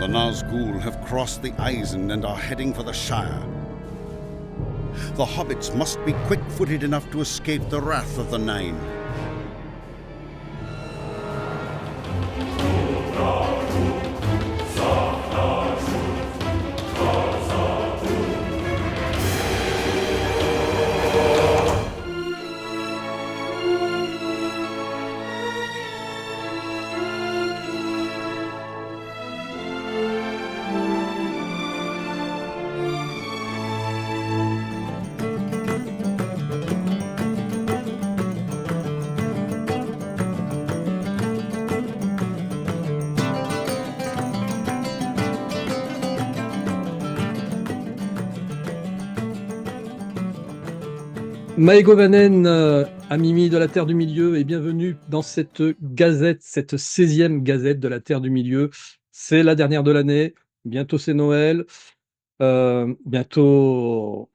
The Nazgul have crossed the Eisen and are heading for the Shire. The hobbits must be quick-footed enough to escape the wrath of the Nine. Maegovanen, Amimi de la Terre du Milieu, et bienvenue dans cette gazette, cette 16e gazette de la Terre du Milieu. C'est la dernière de l'année, bientôt c'est Noël, bientôt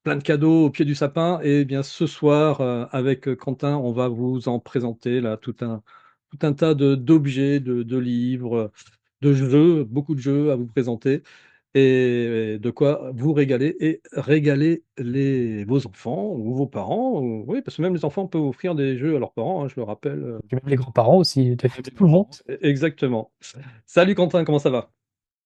plein de cadeaux au pied du sapin, et bien ce soir, avec Quentin, on va vous en présenter là tout un tas d'objets, de livres, de jeux, beaucoup de jeux à vous présenter. Et de quoi vous régaler et régaler vos enfants ou vos parents. Oui, parce que même les enfants peuvent offrir des jeux à leurs parents, hein, je le rappelle. Puis même les grands-parents aussi, Même les tout le monde. grands-parents. Exactement. Salut Quentin, comment ça va?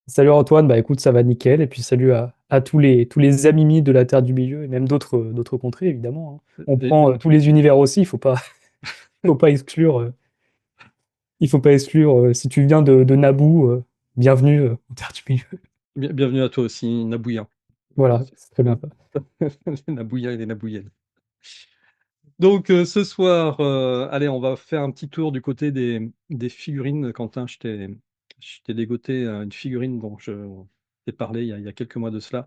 Salut Antoine, bah écoute, ça va nickel. Et puis salut à tous les amimi de la Terre du Milieu et même d'autres contrées, évidemment, hein. On Et- prend tous les univers aussi, faut pas exclure. Il faut pas exclure. Si tu viens de Naboo, bienvenue en Terre du Milieu. Bienvenue à toi aussi, Nabouilla. Voilà, c'est très bien. Les Nabouillas et les Nabouillelles. Donc ce soir, allez, on va faire un petit tour du côté des figurines. Quentin, je t'ai dégoté une figurine dont je t'ai parlé il y a quelques mois de cela.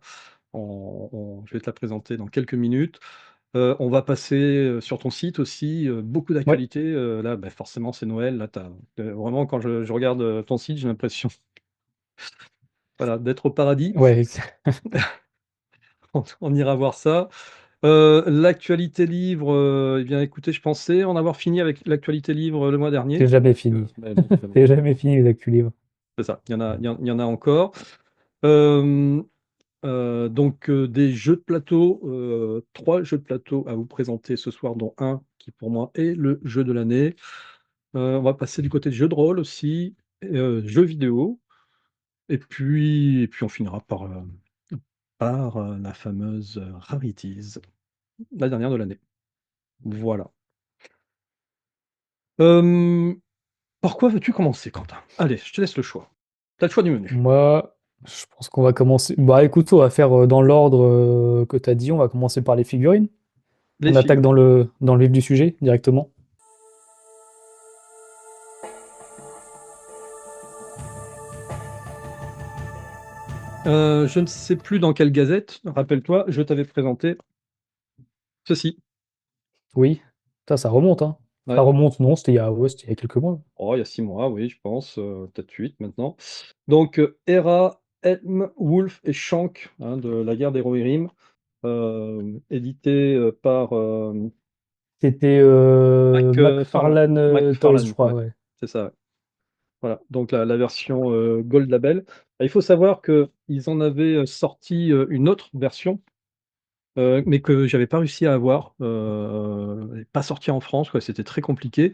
Je vais te la présenter dans quelques minutes. On va passer sur ton site aussi, beaucoup Ouais, d'actualités. Là, bah, forcément, c'est Noël. Là, vraiment, quand je regarde ton site, j'ai l'impression voilà, d'être au paradis. ouais, On ira voir ça. L'actualité livre, eh bien, écoutez, je pensais en avoir fini avec l'actualité livre le mois c'est dernier. jamais fini. Mais bon, C'est jamais fini les actus livres. c'est ça, il y en a encore. Euh, donc, des jeux de plateau, 3 jeux de plateau à vous présenter ce soir, dont un qui pour moi est le jeu de l'année. On va passer du côté de jeux de rôle aussi, jeux vidéo, et puis on finira par la fameuse Rarities, la dernière de l'année. Voilà. Euh, par quoi veux-tu commencer, Quentin? Allez, je te laisse le choix. T'as le choix du menu. Moi, je pense qu'on va commencer. Bah écoute, on va faire dans l'ordre que tu as dit. On va commencer par les figurines. Les On attaque figurines. dans le vif du sujet directement. Je ne sais plus dans quelle gazette, rappelle-toi, je t'avais présenté ceci. Oui, ça remonte, hein. Ça Ouais. remonte, non, c'était il y a quelques mois. Oh, il y a 6 mois, oui, je pense, peut-être 8 maintenant. Donc, Hera, Helm, Wolf et Shank, hein, de la guerre des Rohirrim, édité par C'était McFarlane Toys, je McFarlane. crois, Ouais, ouais. c'est ça. Ouais. Voilà, donc la version Gold Label. Il faut savoir qu'ils en avaient sorti une autre version, mais que j'avais pas réussi à avoir, elle est pas sortie en France, quoi, c'était très compliqué.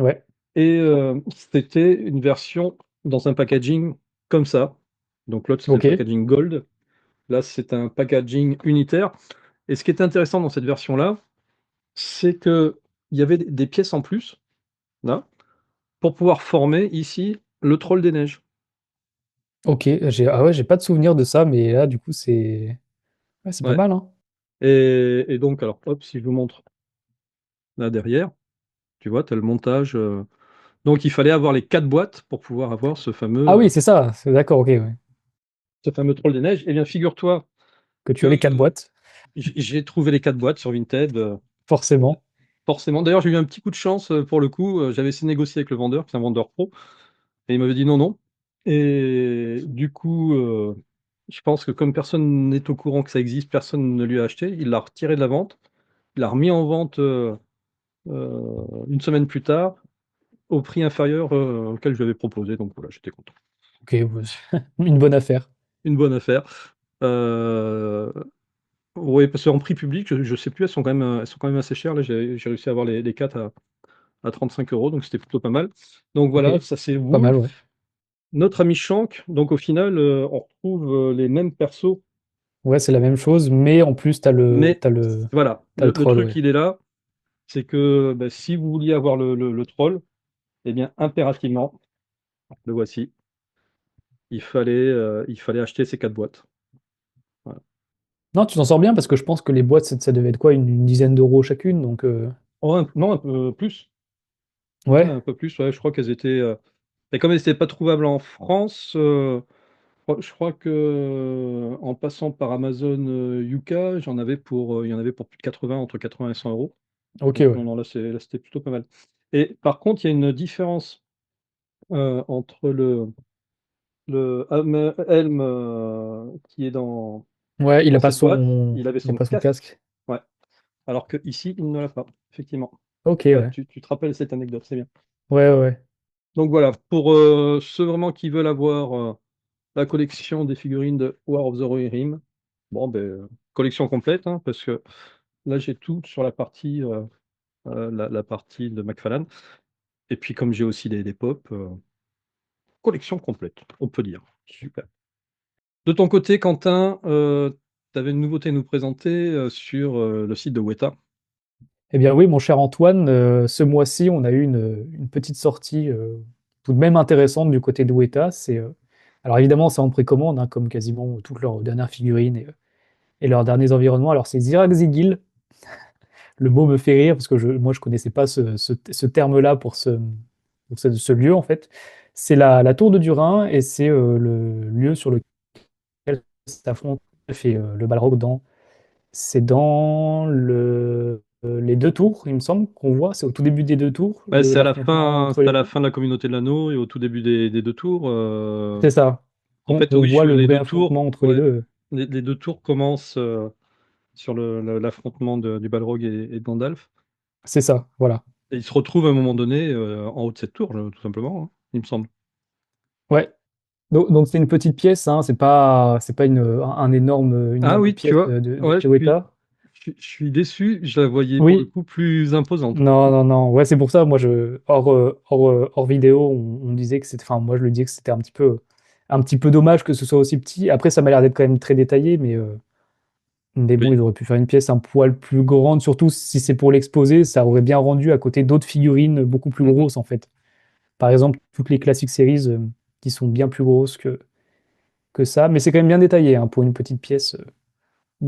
Ouais, Et c'était une version dans un packaging comme ça. Donc l'autre, c'était le ok, packaging gold. Là, c'est un packaging unitaire. Et ce qui est intéressant dans cette version-là, c'est qu'il y avait des pièces en plus, là, pour pouvoir former ici le troll des neiges. ok. Ah ouais, j'ai pas de souvenir de ça, mais là, du coup, c'est pas Ouais. mal, hein. Et donc, alors, hop, si je vous montre là derrière, tu vois, tu as le montage. Donc, il fallait avoir les 4 boîtes pour pouvoir avoir Ah oui, euh, c'est ça, c'est d'accord, ok, ouais. ce fameux troll des neiges. Eh bien, figure-toi Que tu que as les 4 boîtes, j'ai trouvé les 4 boîtes sur Vinted. forcément. Forcément. D'ailleurs, j'ai eu un petit coup de chance pour le coup. J'avais essayé de négocier avec le vendeur, qui est un vendeur pro, et il m'avait dit non, non. Et du coup, je pense que comme personne n'est au courant que ça existe, personne ne lui a acheté. Il l'a retiré de la vente. Il l'a remis en vente une semaine plus tard, au prix inférieur auquel je lui avais proposé. Donc voilà, j'étais content. Ok, une bonne affaire. Une bonne affaire. Oui, parce qu'en prix public, je sais plus, elles sont quand même assez chères. Là, j'ai réussi à avoir les 4 à 35 €, donc c'était plutôt pas mal. Donc Ok, voilà, ça c'est pas mal, ouais. Wolf. Notre ami Shank, donc au final, on retrouve les mêmes persos, Ouais, c'est la même chose, mais en plus, mais voilà, t'as le le troll, truc ouais. il est là, c'est que bah, si vous vouliez avoir le troll, eh bien impérativement, le voici, il fallait acheter ces 4 boîtes. Voilà. Non, tu t'en sors bien parce que je pense que les boîtes, ça devait être quoi, une dizaine d'euros chacune, donc Oh, non, un peu plus. Ouais, ouais, un peu plus, ouais, je crois qu'elles étaient. Et comme elles n'étaient pas trouvables en France, je crois que en passant par Amazon UK, il y en avait pour plus de 80, entre 80 et 100 €. ok, Donc ouais. non, non, là c'était plutôt pas mal. Et par contre, il y a une différence entre le Helm qui est Ouais, dans cette boîte, il avait il a son pas son casque, casque. ouais, alors que ici il ne l'a pas, effectivement. Ok, Ouais, ouais. tu te rappelles cette anecdote, c'est bien. Ouais, ouais, ouais. Donc voilà, pour ceux vraiment qui veulent avoir la collection des figurines de War of the Rohirrim, bon ben collection complète, hein, parce que là j'ai tout sur la partie la partie de McFarlane. Et puis comme j'ai aussi des pop, collection complète, on peut dire. Super. De ton côté, Quentin, tu avais une nouveauté à nous présenter sur le site de Weta. Eh bien oui, mon cher Antoine, ce mois-ci, on a eu une petite sortie tout de même intéressante du côté de Weta. Alors évidemment, c'est en précommande, hein, comme quasiment toutes leurs dernières figurines et leurs derniers environnements. Alors c'est Zirax Zigil. Le mot me fait rire parce que moi, je connaissais pas ce terme-là pour ce lieu, en fait. C'est la tour de Durin et c'est le lieu sur lequel s'affronte le Balrog dans. C'est dans les deux tours, il me semble, qu'on voit. C'est au tout début des deux tours, Ouais, l'affrontement entre c'est à les la deux. fin de la communauté de l'anneau et au tout début des deux tours. C'est ça. En fait, On oui, voit le les vrai deux tours, affrontement entre les ouais, deux. les deux tours commencent sur l'affrontement du Balrog et de Gandalf. C'est ça, voilà. Et ils se retrouvent à un moment donné en haut de cette tour, tout simplement, hein, il me semble. Ouais. Donc c'est une petite pièce, hein, c'est pas une Ah énorme oui, tu pièce vois, de ouais, chez Weta. je suis déçu, je la voyais pour le Oui, coup plus imposante. non, non, non. Ouais, c'est pour ça, moi, hors vidéo, on disait que c'était, enfin, moi, je le disais que c'était un petit peu dommage que ce soit aussi petit. Après, ça m'a l'air d'être quand même très détaillé, mais bon, Oui. ils auraient pu faire une pièce un poil plus grande, surtout si c'est pour l'exposer, ça aurait bien rendu à côté d'autres figurines beaucoup plus Mhm. grosses, en fait. Par exemple, toutes les Classic Series, qui sont bien plus grosses que ça, mais c'est quand même bien détaillé, hein, pour une petite pièce.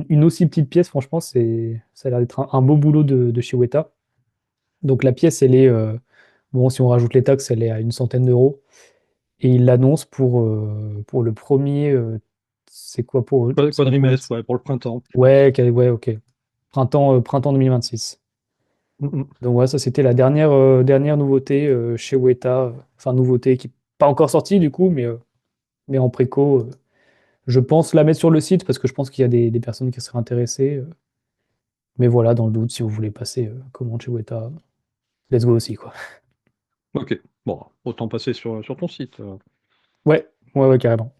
Une aussi petite pièce, franchement, ça a l'air d'être un beau boulot de chez Weta. Donc la pièce, elle est, bon, si on rajoute les taxes, elle est à une centaine d'euros. Et il l'annonce pour le premier, c'est quoi c'est pour Quadrimestre, ouais, pour le printemps. ouais, ouais, ok. Printemps 2026. Mhm. Donc ouais, ça c'était la dernière nouveauté chez Weta. Enfin, nouveauté qui n'est pas encore sortie du coup, mais en préco. Je pense la mettre sur le site parce que je pense qu'il y a des personnes qui seraient intéressées. Mais voilà, dans le doute, si vous voulez passer commande chez Weta, let's go aussi, quoi. Ok, bon, autant passer sur ton site. Ouais, ouais, ouais, carrément.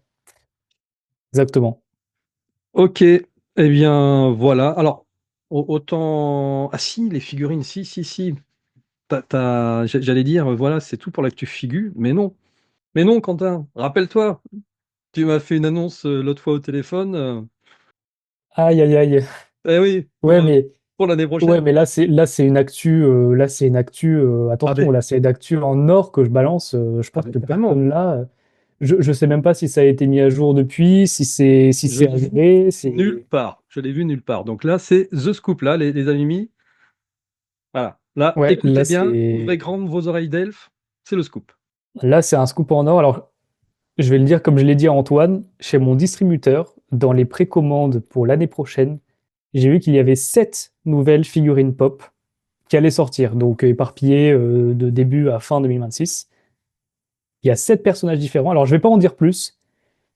Exactement. Ok, eh bien voilà. Alors, autant. Ah si, les figurines, si. J'allais dire, voilà, c'est tout pour l'actu figure, mais non. Mais non, Quentin, rappelle-toi, tu m'as fait une annonce l'autre fois au téléphone. Aïe, aïe, aïe. Eh oui, Ouais, mais pour l'année Ouais, prochaine. mais là c'est une actu, Ah attention, ben, là c'est une actu en or que je balance. Je ah pense ben que vraiment, personne là, je sais même pas si ça a été mis à jour depuis, si je c'est l'ai vu arrivé, nulle c'est part. Je l'ai vu nulle part. Donc là, c'est The Scoop, là, les amis mis. Voilà. Là, ouais, écoutez bien, ouvrez grandes vos oreilles d'elfe, c'est le scoop. là c'est un scoop en or. Alors je vais le dire comme je l'ai dit à Antoine, chez mon distributeur, dans les précommandes pour l'année prochaine, j'ai vu qu'il y avait 7 nouvelles figurines pop qui allaient sortir, donc éparpillées de début à fin 2026. Il y a 7 personnages différents. Alors je vais pas en dire plus.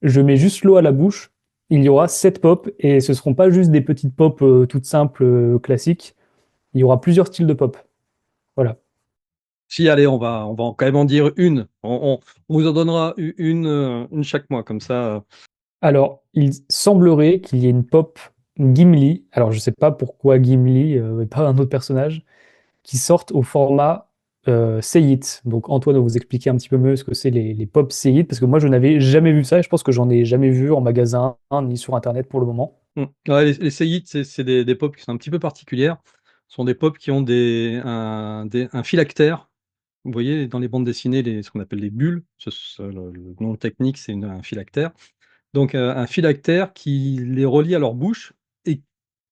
Je mets juste l'eau à la bouche. Il y aura 7 pop et ce seront pas juste des petites pop toutes simples, classiques. Il y aura plusieurs styles de pop. Voilà. Si, allez, on va quand même en dire une. On vous en donnera une chaque mois, comme ça. Alors, il semblerait qu'il y ait une pop Gimli, alors je sais pas pourquoi Gimli et pas un autre personnage, qui sortent au format Say Donc Antoine va vous expliquer un petit peu mieux ce que c'est les pop Say parce que moi je n'avais jamais vu ça et je pense que j'en ai jamais vu en magasin ni sur Internet pour le moment. Ouais, les séides, c'est des pop qui sont un petit peu particulières. Ce sont des pop qui ont un phylactère. Vous voyez, dans les bandes dessinées, ce qu'on appelle les bulles, le nom technique, c'est un phylactère. Donc, un phylactère qui les relie à leur bouche et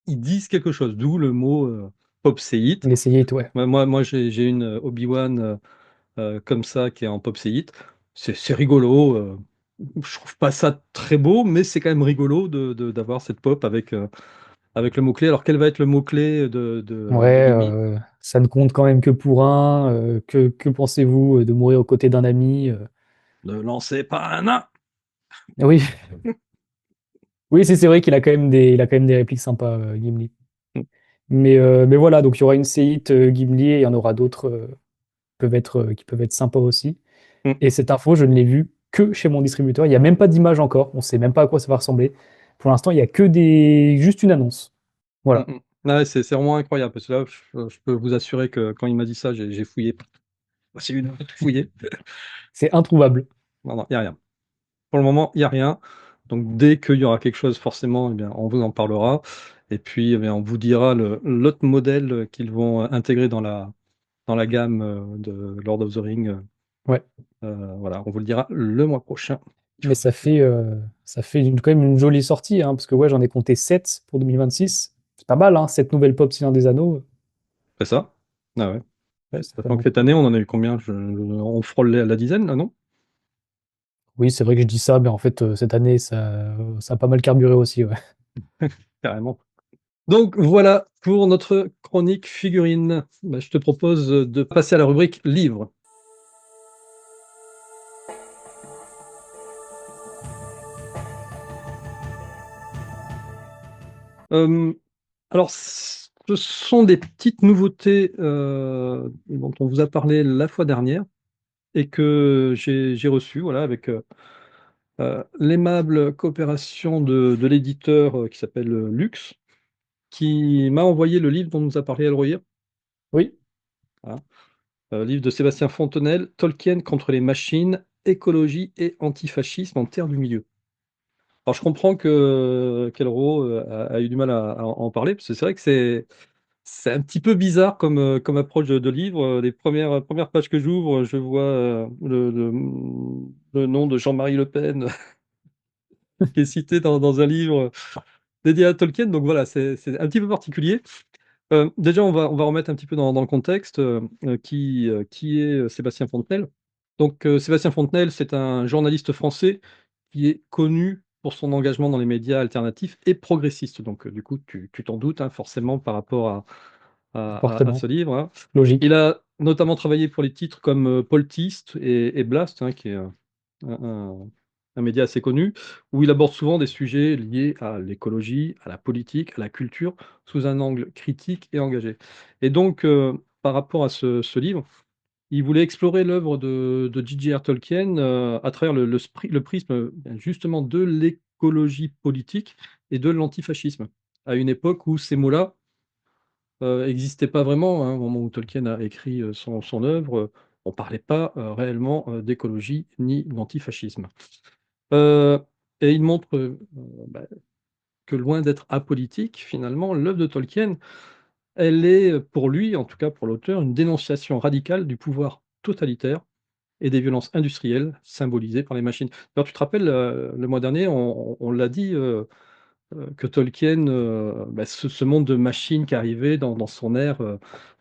ils disent quelque chose, d'où le mot pop séite. Les Say ouais. Moi, j'ai une Obi-Wan comme ça qui est en pop séite. C'est rigolo. Je trouve pas ça très beau, mais c'est quand même rigolo d'avoir cette pop avec le mot-clé. Alors, quel va être le mot-clé de Ouais, Gimli? ça ne compte quand même que pour un. Que pensez-vous de mourir aux côtés d'un ami Ne lancez pas un nain! Oui, oui, c'est vrai qu'il a quand même il a quand même des répliques sympas, Gimli. Mais voilà, donc il y aura une séite Gimli et il y en aura d'autres qui peuvent être sympas aussi. Mm, Et cette info, je ne l'ai vue que chez mon distributeur. Il n'y a même pas d'image encore. On ne sait même pas à quoi ça va ressembler. Pour l'instant, il n'y a que juste une annonce. mm, Voilà. Ouais, c'est vraiment incroyable. Parce que là, je peux vous assurer que quand il m'a dit ça, j'ai fouillé. C'est une heure de fouiller. C'est introuvable. Non, non, il n'y a rien. Pour le moment, il n'y a rien. Donc, dès qu'il y aura quelque chose, forcément, eh bien, on vous en parlera. Et puis, eh bien, on vous dira l'autre modèle qu'ils vont intégrer dans la gamme de Lord of the Rings. Ouais. Voilà, on vous le dira le mois prochain. Mais ça fait quand même une jolie sortie, hein, parce que ouais, j'en ai compté 7 pour 2026. C'est pas mal, hein, 7 nouvelles pop Seigneur des Anneaux. C'est ça? Ah ouais. Ouais, ça fait Sachant que cette année, on en a eu combien? On frôle la dizaine, là, non? Oui, c'est vrai que je dis ça, mais en fait, cette année, ça a pas mal carburé aussi, ouais. Carrément. Donc voilà pour notre chronique figurine. Bah, je te propose de passer à la rubrique livre. Euh, alors, ce sont des petites nouveautés dont on vous a parlé la fois dernière et que j'ai reçues, voilà, avec l'aimable coopération de l'éditeur qui s'appelle Lux, qui m'a envoyé le livre dont nous a parlé Elroyer, Oui, voilà. Livre de Sébastien Fontenelle, Tolkien contre les machines, écologie et antifascisme en terre du milieu. Alors je comprends que qu'Elro a eu du mal à en parler, parce que c'est vrai que c'est un petit peu bizarre comme approche de livre. Les premières pages que j'ouvre, je vois le nom de Jean-Marie Le Pen qui est cité dans un livre dédié à Tolkien. Donc voilà, c'est un petit peu particulier. Déjà, on va remettre un petit peu dans le contexte qui est Sébastien Fontenelle. Donc, Sébastien Fontenelle, c'est un journaliste français qui est connu pour son engagement dans les médias alternatifs et progressistes. Donc, du coup, tu t'en doutes, hein, forcément par rapport à fortement. ce livre, hein. Il Logique. a notamment travaillé pour les titres comme Poltiste et Blast, hein, qui est un, un média assez connu, où il aborde souvent des sujets liés à l'écologie, à la politique, à la culture, sous un angle critique et engagé. Et donc, par rapport à ce livre, il voulait explorer l'œuvre de J.J.R. Tolkien à travers le prisme justement de l'écologie politique et de l'antifascisme, à une époque où ces mots-là n'existaient pas vraiment, hein, au moment où Tolkien a écrit son œuvre, on ne parlait pas réellement d'écologie ni d'antifascisme. Euh, et il montre bah, que loin d'être apolitique, finalement, l'œuvre de Tolkien, elle est, pour lui, en tout cas pour l'auteur, une dénonciation radicale du pouvoir totalitaire et des violences industrielles symbolisées par les machines. Alors, tu te rappelles, le mois dernier, on l'a dit, que Tolkien, ce monde de machines qui arrivait dans son ère,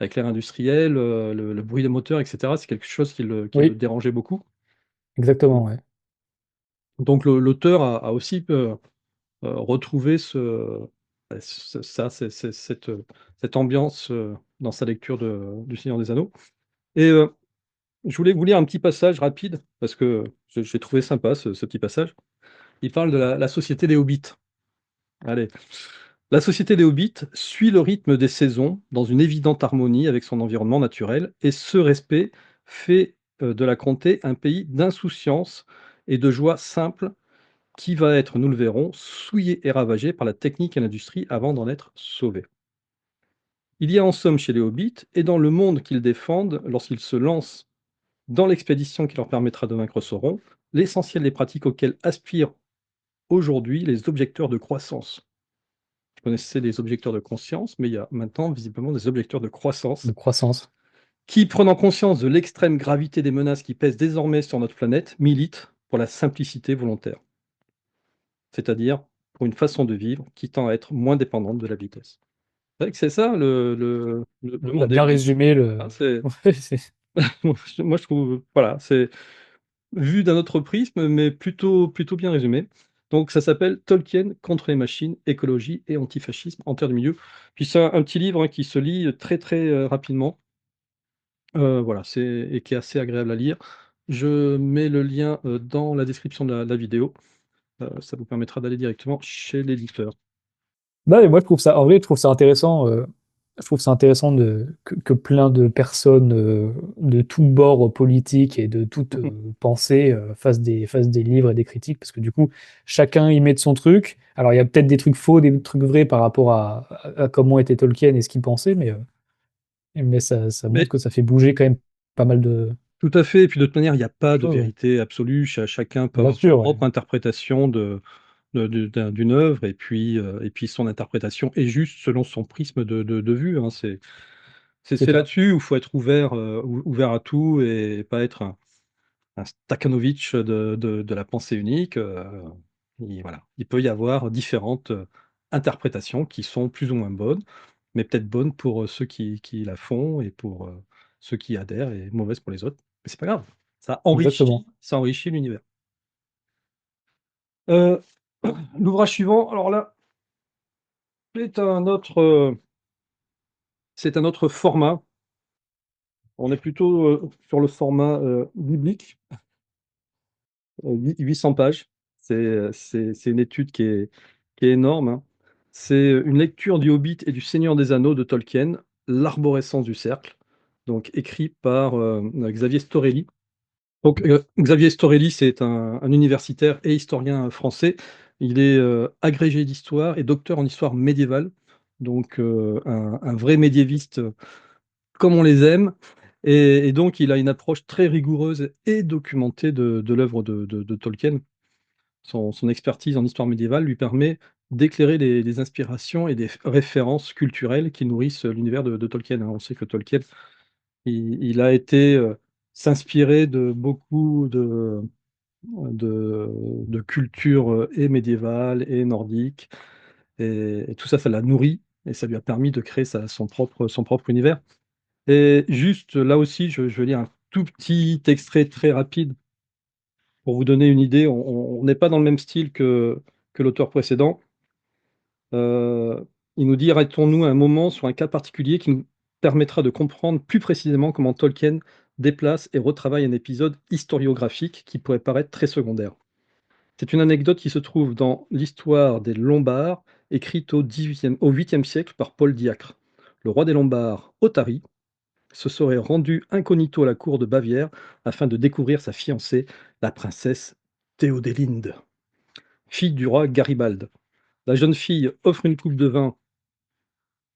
avec l'ère industrielle, le bruit des moteurs, etc., c'est quelque chose qui le Oui, dérangeait beaucoup. exactement, ouais. Donc l'auteur a aussi retrouvé cette ambiance dans sa lecture du Seigneur des Anneaux. Et je voulais vous lire un petit passage rapide, parce que j'ai trouvé sympa ce petit passage. Il parle de la société des hobbits. Allez. La société des Hobbits suit le rythme des saisons dans une évidente harmonie avec son environnement naturel, et ce respect fait de la Comté un pays d'insouciance et de joie simple qui va être, nous le verrons, souillé et ravagé par la technique et l'industrie avant d'en être sauvé. Il y a en somme chez les Hobbits et dans le monde qu'ils défendent lorsqu'ils se lancent dans l'expédition qui leur permettra de vaincre Sauron, l'essentiel des pratiques auxquelles aspirent aujourd'hui les objecteurs de croissance. Je connaissais les objecteurs de conscience, mais il y a maintenant visiblement des objecteurs de de croissance croissance. qui, prenant conscience de l'extrême gravité des menaces qui pèsent désormais sur notre planète, militent pour la simplicité volontaire, c'est-à-dire pour une façon de vivre qui tend à être moins dépendante de la vitesse. C'est vrai que c'est ça le Tu monde des bien Hobbits. résumé Hein, c'est, ouais, c'est moi, je trouve, voilà, c'est vu d'un autre prisme, mais plutôt bien résumé. Donc ça s'appelle Tolkien contre les machines, écologie et antifascisme en terre du milieu. Puis c'est un petit livre, hein, qui se lit très, très, rapidement. Voilà, et qui est assez agréable à lire. Je mets le lien, dans la description de la vidéo. Ça vous permettra d'aller directement chez l'éditeur. Non, mais moi, je trouve ça, en vrai, je trouve ça intéressant. Je trouve ça intéressant que plein de personnes de tous bords politiques et de toute pensée fassent des livres et des critiques, parce que du coup, chacun y met de son truc. Alors, il y a peut-être des trucs faux, des trucs vrais par rapport à comment était Tolkien et ce qu'il pensait, mais ça montre Mais que ça fait bouger quand même pas mal de tout à fait, et puis de toute manière, il n'y a pas de choses. Ouais. vérité absolue. Chacun peut Bien avoir sa sûr, ouais. propre interprétation d'une œuvre, et puis son interprétation est juste selon son prisme de vue, hein. C'est C'est ça. là-dessus où il faut être ouvert, ouvert à tout et pas être un Stakhanovitch de la pensée unique. Voilà. Il peut y avoir différentes interprétations qui sont plus ou moins bonnes, mais peut-être bonnes pour ceux qui la font et pour ceux qui adhèrent, et mauvaises pour les autres. Mais c'est pas grave, Exactement. ça enrichit l'univers. Euh, L'ouvrage suivant, alors là, c'est c'est un autre format. On est plutôt sur le format biblique, 800 pages. C'est une étude qui est énorme, hein. C'est une lecture du Hobbit et du Seigneur des Anneaux de Tolkien, L'arborescence du cercle, donc écrit par Xavier Storelli. Donc, Xavier Storelli, c'est un universitaire et historien français. Il est agrégé d'histoire et docteur en histoire médiévale, donc un vrai médiéviste comme on les aime. Et donc, il a une approche très rigoureuse et documentée de l'œuvre de Tolkien. Son expertise en histoire médiévale lui permet d'éclairer les inspirations et des références culturelles qui nourrissent l'univers de Tolkien, hein. On sait que Tolkien, il a été s'inspirer de beaucoup de cultures et médiévales et nordiques. Et tout ça, ça l'a nourri et ça lui a permis de créer son propre univers. Et juste là aussi, je vais lire un tout petit extrait très rapide pour vous donner une idée. On n'est pas dans le même style que l'auteur précédent. Il nous dit: arrêtons-nous un moment sur un cas particulier qui nous permettra de comprendre plus précisément comment Tolkien déplace et retravaille un épisode historiographique qui pourrait paraître très secondaire. C'est une anecdote qui se trouve dans l'Histoire des Lombards, écrite au 8e siècle par Paul Diacre. Le roi des Lombards, Othari, se serait rendu incognito à la cour de Bavière afin de découvrir sa fiancée, la princesse Théodélinde, fille du roi Garibalde. La jeune fille offre une coupe de vin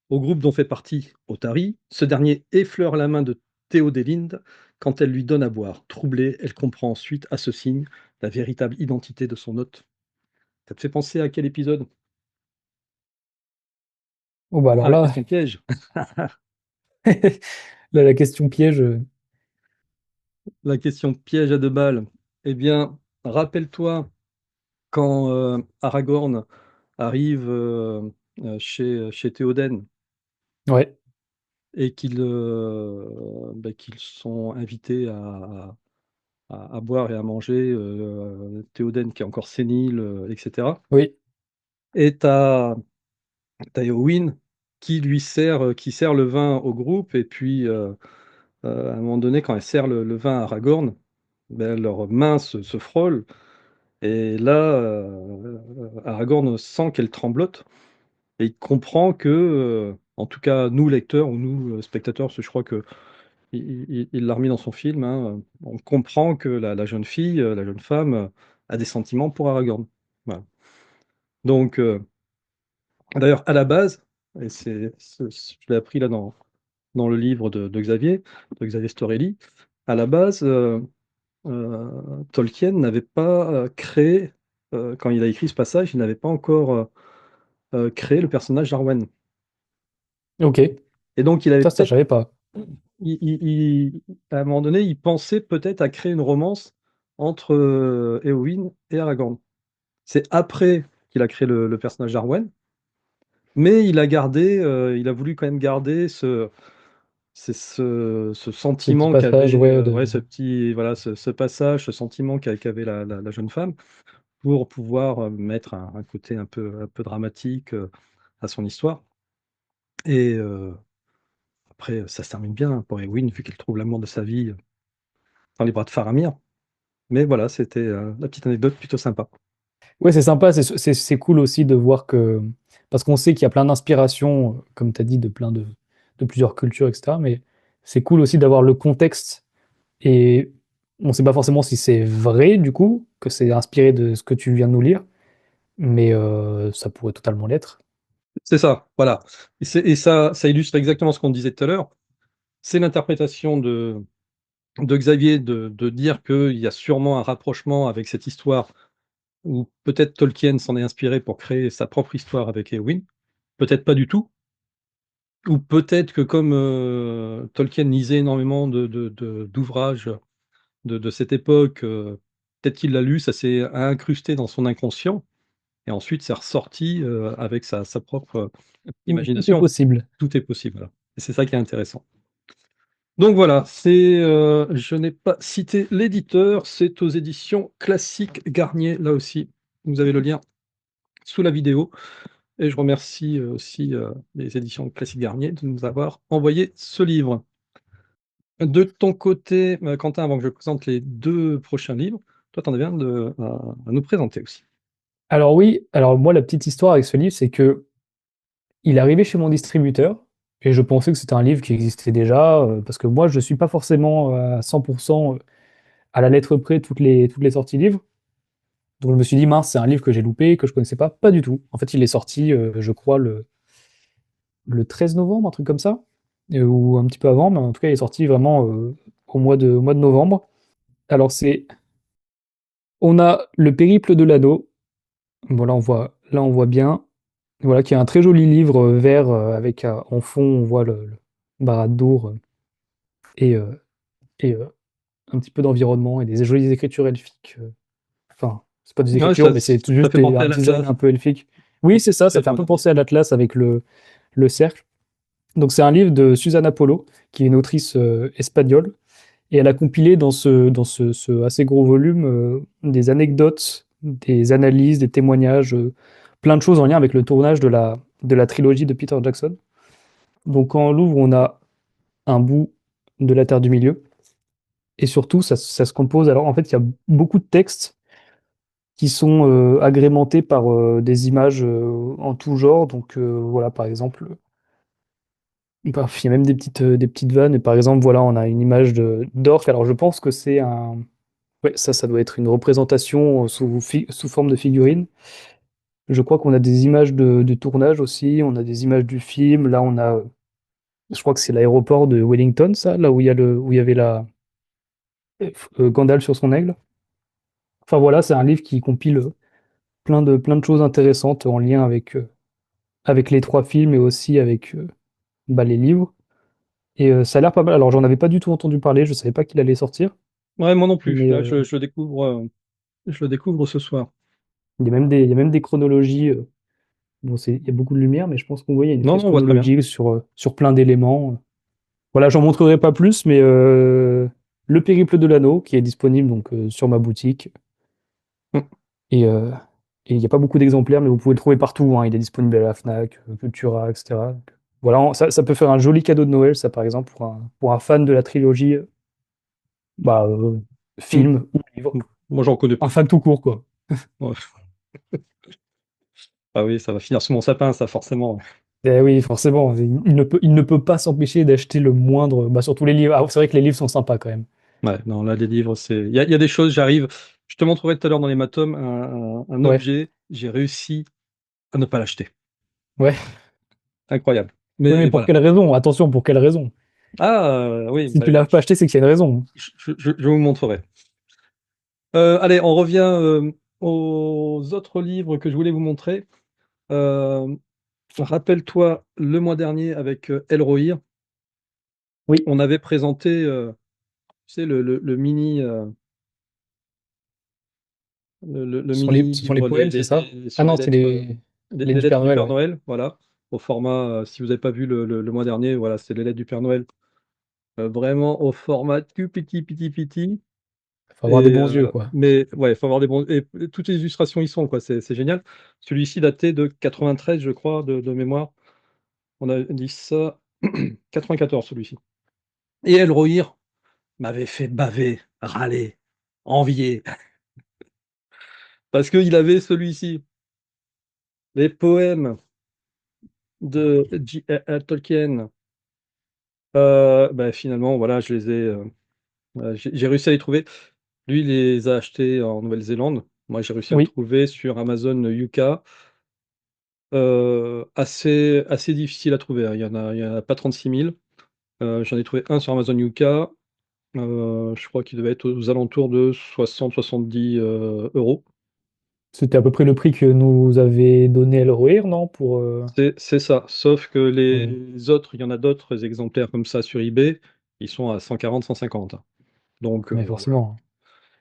au groupe dont fait partie Othari. Ce dernier effleure la main de Théodélinde quand elle lui donne à boire. Troublée, elle comprend ensuite, à ce signe, la véritable identité de son hôte. Ça te fait penser à quel épisode? Bon, bah alors Ah, la là, question piège. là, la question piège. La question piège à deux balles. Eh bien, rappelle-toi quand Aragorn arrive chez Théoden Ouais, et qu'ils sont invités à boire et à manger, Théoden qui est encore sénile, etc. oui. Et t'as Éowyn qui sert le vin au groupe, et puis à un moment donné, quand elle sert le vin à Aragorn, ben, leurs mains se frôlent, et là, Aragorn sent qu'elle tremblote. et il comprend que, en tout cas, nous lecteurs ou nous spectateurs, parce que je crois que il l'a remis dans son film, hein, on comprend que la jeune fille, la jeune femme, a des sentiments pour Aragorn. Voilà. Donc, d'ailleurs, à la base, et je l'ai appris là dans le livre de Xavier Storelli, à la base, Tolkien n'avait pas créé, quand il a écrit ce passage, il n'avait pas encore créé le personnage d'Arwen. Ok, Et donc, il avait ça je peut-être, savais pas. à un moment donné, il pensait peut-être à créer une romance entre Éowyn et Aragorn. C'est après qu'il a créé le personnage d'Arwen, mais il a voulu quand même garder ce Ce petit sentiment passage, qu'avait, ouais, ouais, voilà, ce passage, ce sentiment qu'avait la jeune femme, pour pouvoir mettre un côté un peu dramatique à son histoire. Et après, ça se termine bien pour Éowyn, vu qu'elle trouve l'amour de sa vie dans les bras de Faramir. Mais voilà, c'était la petite anecdote plutôt sympa. ouais, c'est sympa, c'est cool aussi de voir que, parce qu'on sait qu'il y a plein d'inspirations, comme tu as dit, de plusieurs cultures, etc. Mais c'est cool aussi d'avoir le contexte et on ne sait pas forcément si c'est vrai, du coup, que c'est inspiré de ce que tu viens de nous lire, mais ça pourrait totalement l'être. C'est ça, voilà. Et ça illustre exactement ce qu'on disait tout à l'heure. C'est l'interprétation de Xavier de dire qu'il y a sûrement un rapprochement avec cette histoire, ou peut-être Tolkien s'en est inspiré pour créer sa propre histoire avec Éowyn, peut-être pas du tout, ou peut-être que comme Tolkien lisait énormément d'ouvrages de cette époque, peut-être qu'il l'a lu, ça s'est incrusté dans son inconscient, et ensuite c'est ressorti avec sa propre Tout est imagination. possible. Tout est possible, voilà. Et c'est ça qui est intéressant. Donc voilà, je n'ai pas cité l'éditeur, c'est aux éditions Classiques Garnier, là aussi. Vous avez le lien sous la vidéo. Et je remercie aussi les éditions Classiques Garnier de nous avoir envoyé ce livre. De ton côté, Quentin, avant que je présente les deux prochains livres, toi, tu en avais un à nous présenter aussi. Alors oui, alors moi, la petite histoire avec ce livre, c'est que il est arrivé chez mon distributeur et je pensais que c'était un livre qui existait déjà, parce que moi, je suis pas forcément à 100% à la lettre près toutes les sorties livres. Donc je me suis dit, mince, c'est un livre que j'ai loupé, que je connaissais pas. Pas du tout. En fait, il est sorti, je crois, le 13 novembre, un truc comme ça, ou un petit peu avant, mais en tout cas, il est sorti vraiment au mois de novembre. Alors on a Le Périple de l'Anneau. Voilà, là, on voit bien. Voilà, qui est un très joli livre vert avec en fond, on voit le Barad-dûr et, et un petit peu d'environnement et des jolies écritures elfiques. Enfin, c'est pas des Ouais, écritures, mais c'est ça juste fait penser un à design l'Atlas. un peu elfique. Oui, c'est ça, Très ça fait un beau peu style. penser à l'Atlas avec le cercle. Donc c'est un livre de Susanna Polo, qui est une autrice espagnole, et elle a compilé ce assez gros volume des anecdotes, des analyses, des témoignages, plein de choses en lien avec le tournage de la trilogie de Peter Jackson. Donc quand on l'ouvre, on a un bout de la Terre du Milieu, et surtout ça se compose. Alors en fait, il y a beaucoup de textes qui sont agrémentés par des images en tout genre. Donc voilà, par exemple, bah, il y a même des petites vannes. Et par exemple, voilà, on a une image d'orque. Alors je pense que c'est un... Ouais, ça doit être une représentation sous forme de figurine. Je crois qu'on a des images de tournage aussi, on a des images du film. Là, on a, je crois que c'est l'aéroport de Wellington, ça, là où où il y avait Gandalf sur son aigle. Enfin voilà, c'est un livre qui compile plein de choses intéressantes en lien avec les trois films et aussi avec bah, les livres. Et ça a l'air pas mal. Alors, j'en avais pas du tout entendu parler, je savais pas qu'il allait sortir, Ouais, moi non plus. mais Là, je le découvre ce soir. il y a même des chronologies. Bon, il y a beaucoup de lumière, mais je pense qu'on voit, il y a une Non, espèce non, on voit très bien. chronologique sur plein d'éléments. Voilà, j'en montrerai pas plus, mais Le Périple de l'Anneau, qui est disponible donc sur ma boutique. Mm. Et et il n'y a pas beaucoup d'exemplaires, mais vous pouvez le trouver partout, hein. Il est disponible à la Fnac, Cultura, etc. Donc, voilà, ça peut faire un joli cadeau de Noël, ça, par exemple, pour un fan de la trilogie, bah, Mm. film ou livre. Moi, j'en connais Un pas. fan tout court, quoi. Ouais. Ah oui, ça va finir sous mon sapin, ça, forcément. Eh oui, forcément, il ne peut pas s'empêcher d'acheter le moindre, bah, surtout les livres. Ah, c'est vrai que les livres sont sympas quand même. Ouais, non, là, les livres, c'est. Il y a des choses, j'arrive. Je te montrerai tout à l'heure dans l'hématome un Ouais, objet, j'ai réussi à ne pas l'acheter. ouais. Incroyable. Oui, mais Mais pour voilà. quelle raison? Attention, pour quelle raison? Ah, oui, Si bah, tu l'as pas acheté, c'est qu'il y a une raison. je vous montrerai. Allez, on revient aux autres livres que je voulais vous montrer. Euh, Rappelle-toi, le mois dernier, avec Elrohir, Oui, on avait présenté tu sais, le mini, le mini ce sont les livre poèmes, c'est ça? Ah sur non, les c'est lettres, les les du Père lettres du Noël, Père ouais. Noël, voilà, au format, si vous n'avez pas vu le mois dernier, voilà, c'est les lettres du Père Noël, vraiment au format tout petit, petit, petit. Faut avoir des bons yeux, Et quoi. mais ouais, il faut avoir des bons. Et toutes les illustrations y sont, quoi, c'est génial. Celui-ci daté de 93, je crois, de mémoire. On a dit ça, 94, celui-ci. Et Elrohir m'avait fait baver, râler, envier, parce qu'il avait celui-ci, les poèmes de J.R.R. Tolkien. Bah, finalement, voilà, je les ai, j'ai réussi à les trouver. Lui, il les a achetés en Nouvelle-Zélande. Moi, j'ai réussi à le Oui, trouver sur Amazon UK. Assez difficile à trouver, hein. Il y en a pas 36 000. J'en ai trouvé un sur Amazon UK. Je crois qu'il devait être aux alentours de 60-70 euros. c'était à peu près le prix que nous avait donné Elrohir, non? Pour, C'est ça. Sauf que oui, les autres, il y en a d'autres exemplaires comme ça sur eBay, ils sont à 140-150. Donc, mais voilà. forcément.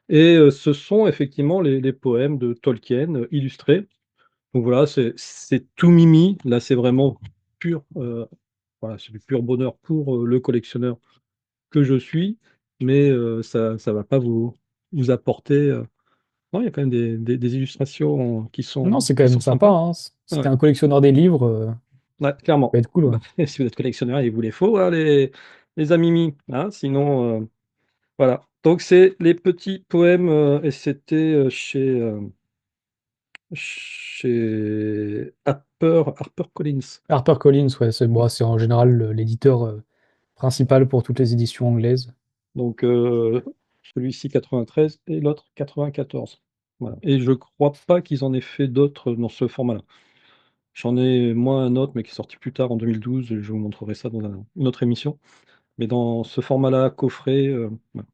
Et ce sont effectivement les poèmes de Tolkien illustrés. Donc voilà, c'est tout mimi. Là, c'est vraiment pur, voilà, c'est du pur bonheur pour le collectionneur que je suis. Mais ça va pas vous apporter. Non, il y a quand même des illustrations Non, c'est quand qui même sont sympa, sympas. hein. Si Ouais, t'es un collectionneur des livres, ouais, ça peut clairement. être cool, ouais. Bah, si vous êtes collectionneur, il vous les faut, hein, les amimi. Hein, sinon, voilà. Donc, c'est les petits poèmes, et c'était chez HarperCollins. HarperCollins, ouais, c'est bon, c'est en général l'éditeur principal pour toutes les éditions anglaises. Donc, celui-ci 93 et l'autre 94. Voilà. Et je crois pas qu'ils en aient fait d'autres dans ce format-là. J'en ai moi un autre, mais qui est sorti plus tard en 2012. Je vous montrerai ça dans une autre émission. Mais dans ce format-là, coffret. Voilà.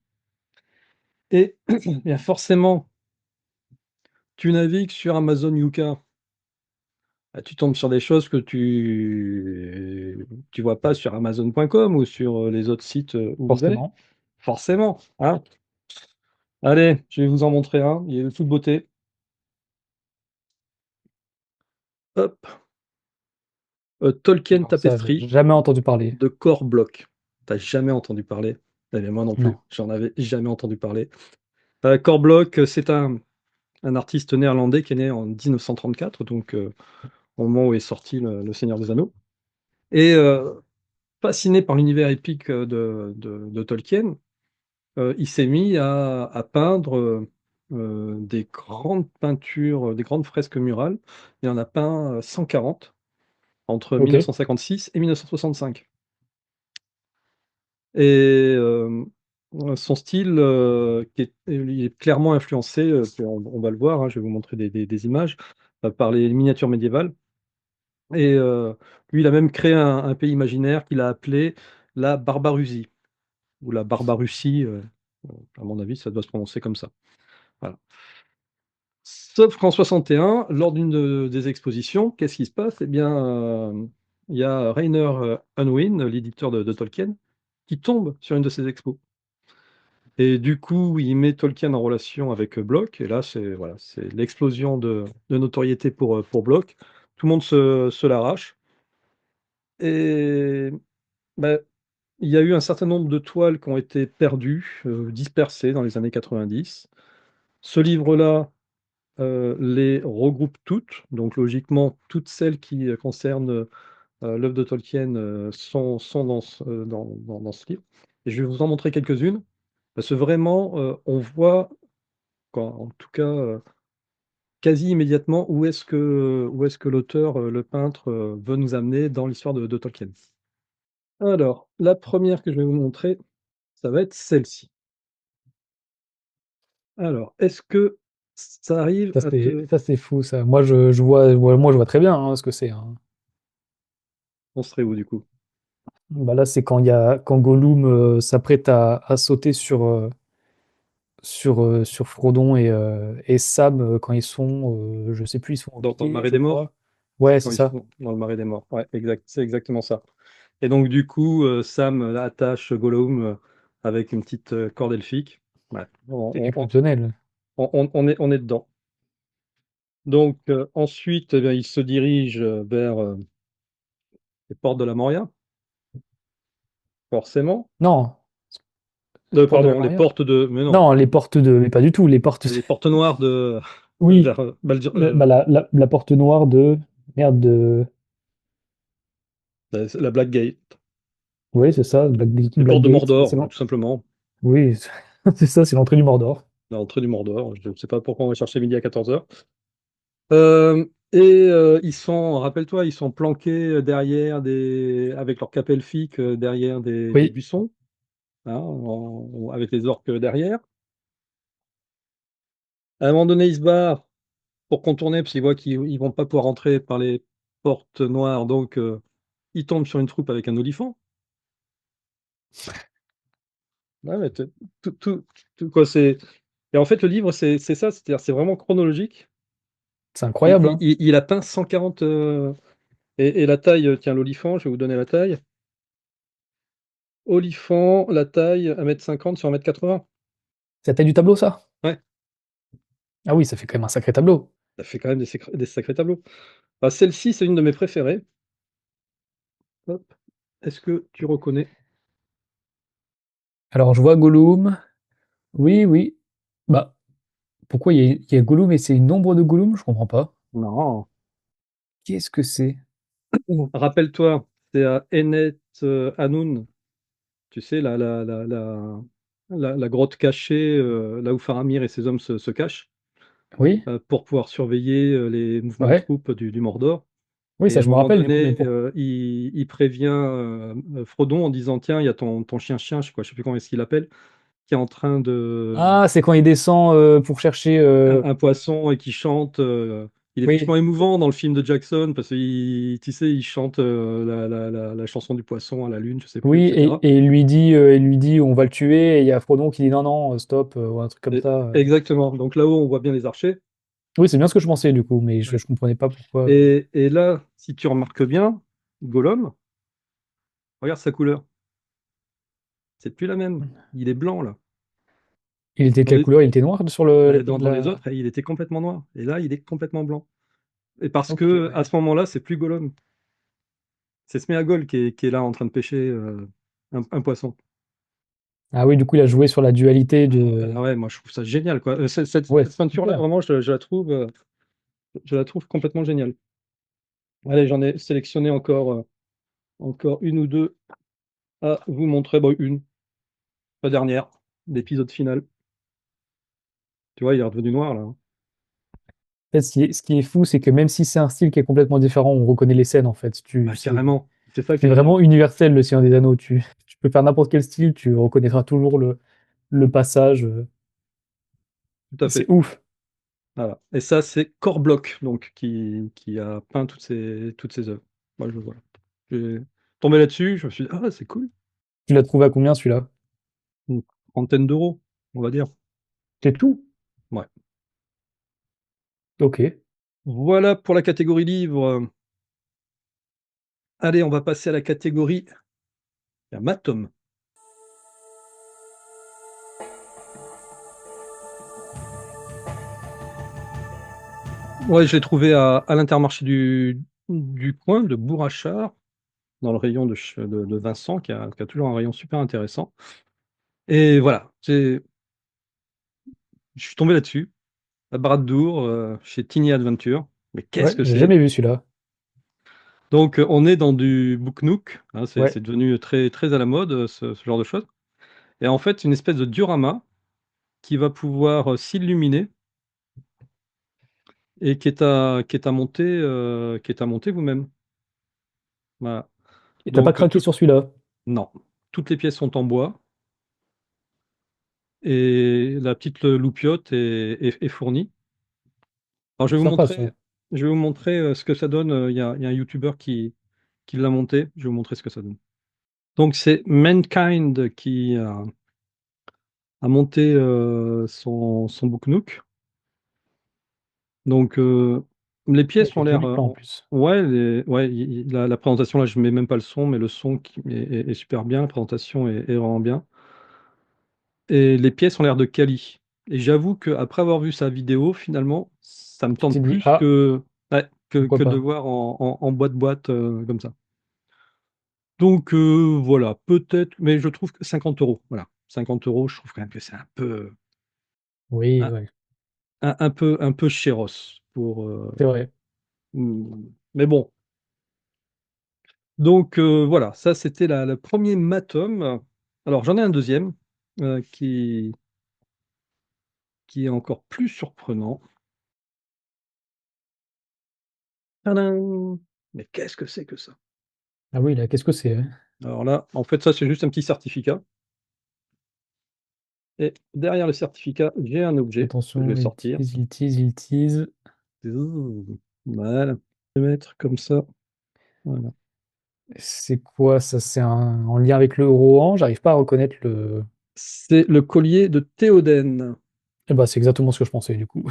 Et bien forcément, tu navigues sur Amazon UK. Bah, tu tombes sur des choses que tu vois pas sur Amazon.com ou sur les autres sites où vous allez. Forcément. Forcément. Hein. Allez, je vais vous en montrer un. Il est de toute beauté. Hop. Tolkien Alors ça, j'ai Tapestry jamais entendu parler. de Core Block. T'as jamais entendu parler? Eh bien, moi non plus. Non. J'en avais jamais entendu parler. Core Block, c'est un artiste néerlandais qui est né en 1934, donc au moment où est sorti le Seigneur des Anneaux. Et fasciné par l'univers épique de Tolkien, il s'est mis à peindre des grandes peintures, des grandes fresques murales. Il en a peint 140 entre Ok. 1956 et 1965. Et son style, il est clairement influencé, on va le voir, hein, je vais vous montrer des images, par les miniatures médiévales. Et lui, il a même créé un pays imaginaire qu'il a appelé la Barbarusie, ou la Barbarussie, à mon avis, ça doit se prononcer comme ça. Voilà. Sauf qu'en 61, lors d'une des expositions, qu'est-ce qui se passe? Eh bien, il y a Rainer Unwin, l'éditeur de Tolkien, qui tombe sur une de ces expos. Et du coup, il met Tolkien en relation avec Bloch, et là, c'est voilà, c'est l'explosion de notoriété pour Bloch. Tout le monde se l'arrache. Et bah, il y a eu un certain nombre de toiles qui ont été perdues, dispersées dans les années 90. Ce livre-là les regroupe toutes, donc logiquement, toutes celles qui concernent l'œuvre de Tolkien sont dans ce livre. Et je vais vous en montrer quelques-unes, parce que vraiment, on voit, en tout cas, quasi immédiatement où est-ce que l'auteur, le peintre, veut nous amener dans l'histoire de Tolkien. Alors, la première que je vais vous montrer, ça va être celle-ci. Alors, est-ce que ça arrive à te Ça, c'est fou, ça. Moi, je vois, moi, je vois très bien hein, ce que c'est, hein. on serait où du coup? Bah là, c'est quand Gollum s'apprête à sauter sur Frodon et Sam quand ils sont, je sais plus, ils sont au Dans le pied, Marais je des Morts? crois. Ouais, Quand c'est ils ça. sont dans le Marais des Morts. Ouais, exact, c'est exactement ça. Et donc du coup, Sam, attache Gollum, avec une petite, corde elfique. Ouais, C'est on on exceptionnel. on est dedans. Donc, ensuite, eh bien, il se dirige, vers, les portes de la Moria, forcément. Non, les portes de la Pardon, les Moria. portes de mais non, Non, les portes de, mais pas du tout, les portes. les portes noires de Oui, vers, Baldur, bah, la porte noire de, merde, de, la Blackgate. oui, c'est ça, Les portes de Blackgate. Mordor, tout simplement. Oui, c'est ça, c'est l'entrée du Mordor. L'entrée du Mordor, je ne sais pas pourquoi on va chercher midi à 14h. Et ils sont rappelle-toi, ils sont planqués, derrière des avec leur cape elfique, derrière des Oui, buissons, hein, avec les orques, derrière. À un moment donné, ils se barrent pour contourner, parce qu'ils voient qu'ils vont pas pouvoir rentrer par les portes noires, donc ils tombent sur une troupe avec un olifant. Ouais, mais tout quoi, et en fait, le livre, c'est ça, c'est-à-dire, c'est vraiment chronologique. c'est incroyable, hein. Il a peint 140, et la taille, tiens, l'olifant, je vais vous donner la taille. Olifant, la taille, 1,50 m sur 1,80 m. C'est la taille du tableau, ça? Ouais, Ah oui, ça fait quand même un sacré tableau. ça fait quand même des sacrés tableaux. Bah, celle-ci, c'est une de mes préférées. Hop. Est-ce que tu reconnais? Alors, je vois Gollum. Oui, oui. Bah, pourquoi il y a Gollum et c'est une ombre de Gollum? Je comprends pas. Non. Qu'est-ce que c'est? Rappelle-toi, c'est à Ennet, Anun, tu sais, la grotte cachée, là où Faramir et ses hommes se cachent, Oui, pour pouvoir surveiller, les mouvements de ouais. troupes du Mordor. Oui, Et ça, à un je me moment rappelle, du coup, mais donné, pour. il prévient, Frodon en disant: «Tiens, il y a ton chien-chien», je sais plus comment est-ce qu'il l'appelle, qui est en train de Ah, c'est quand il descend pour chercher. un poisson et qui chante, il est Oui, vachement émouvant dans le film de Jackson parce qu'il tu sais, il chante, la chanson du poisson à la lune, je sais plus, et oui, cetera. il lui dit, on va le tuer, et il y a Frodon qui dit non, non, stop, ou un truc comme Et ça. exactement, donc là-haut, on voit bien les archers. Oui, c'est bien ce que je pensais, du coup, mais Ouais. je comprenais pas pourquoi. Et là, si tu remarques bien, Gollum, regarde sa couleur, c'est plus la même. Il est blanc là. Il était de Dans quelle les couleur? Il était noir sur bah, dans les la. autres, il était complètement noir et là, il est complètement blanc. Et parce Ok, que à ouais. ce moment-là, c'est plus Gollum, c'est Sméagol qui est là en train de pêcher, un poisson. Ah oui, du coup, il a joué sur la dualité de. Ah ouais, moi je trouve ça génial quoi. Ouais, Cette c'est peinture-là, super. vraiment, je la trouve complètement géniale. Allez, j'en ai sélectionné encore une ou deux à vous montrer. Bon, une, la dernière, l'épisode final. Tu vois, il est redevenu noir là, hein. En fait, ce qui est fou, c'est que même si c'est un style qui est complètement différent, on reconnaît les scènes, en fait. Bah, carrément. C'est ça qui C'est est génial. vraiment universel, le Seigneur des Anneaux. Tu peux faire n'importe quel style, tu reconnaîtras toujours le passage. Tout à C'est fait. ouf. Voilà. Et ça, c'est Corblock, donc, qui a peint toutes ces œuvres. Moi, voilà. J'ai tombé là-dessus, je me suis dit, ah, c'est cool. Tu l'as trouvé à combien, celui-là? Une trentaine d'euros, on va dire. C'est tout? Ouais. Ok. Voilà pour la catégorie livre. Allez, on va passer à la catégorie Matom. Ouais, je l'ai trouvé à l'Intermarché du coin de Bourrachard, dans le rayon de Vincent, qui a toujours un rayon super intéressant. Et voilà, je suis tombé là-dessus, à Braddour, chez Tiny Adventure. Mais qu'est-ce Ouais, que j'ai c'est? jamais vu celui-là. Donc, on est dans du Book Nook, hein, c'est Ouais. devenu très, très à la mode, ce genre de choses. Et en fait, une espèce de diorama qui va pouvoir, s'illuminer et qui est à monter vous-même. Voilà. Et t'as pas Donc, craqué sur celui-là. non, toutes les pièces sont en bois et la petite loupiote est fournie. Alors, Sympa ça. je vais vous montrer ce que ça donne. Il y a un YouTuber qui l'a monté. Je vais vous montrer ce que ça donne. Donc, c'est Mankind qui a monté son Book Nook. Donc, les pièces Avec ont un l'air. joli plan en plus. Ouais, la présentation, là, je mets même pas le son, mais le son est super bien. La présentation est vraiment bien. Et les pièces ont l'air de quali. Et j'avoue qu'après avoir vu sa vidéo, finalement, ça me Tu t'es tente dit, plus ah, ouais, pourquoi que de pas? voir en boîte comme ça. Donc voilà, peut-être, mais je trouve que 50 euros, voilà. 50 euros, je trouve quand même que c'est Oui, un, ouais, un peu chéros c'est vrai. mais bon. Donc voilà, ça c'était le premier Matom. Alors j'en ai un deuxième qui est encore plus surprenant. Tadam! Mais qu'est-ce que c'est que ça? Ah oui, là, qu'est-ce que c'est, hein? Alors là, en fait, ça c'est juste un petit certificat. Et derrière le certificat, j'ai un objet que je vais Attention, il sortir. tease, il tease, il tease. Ouh, voilà, je vais mettre comme ça. Voilà. C'est quoi ça? C'est en lien avec le Rohan? J'arrive pas à reconnaître le. C'est le collier de Théoden. Eh ben, c'est exactement ce que je pensais du coup.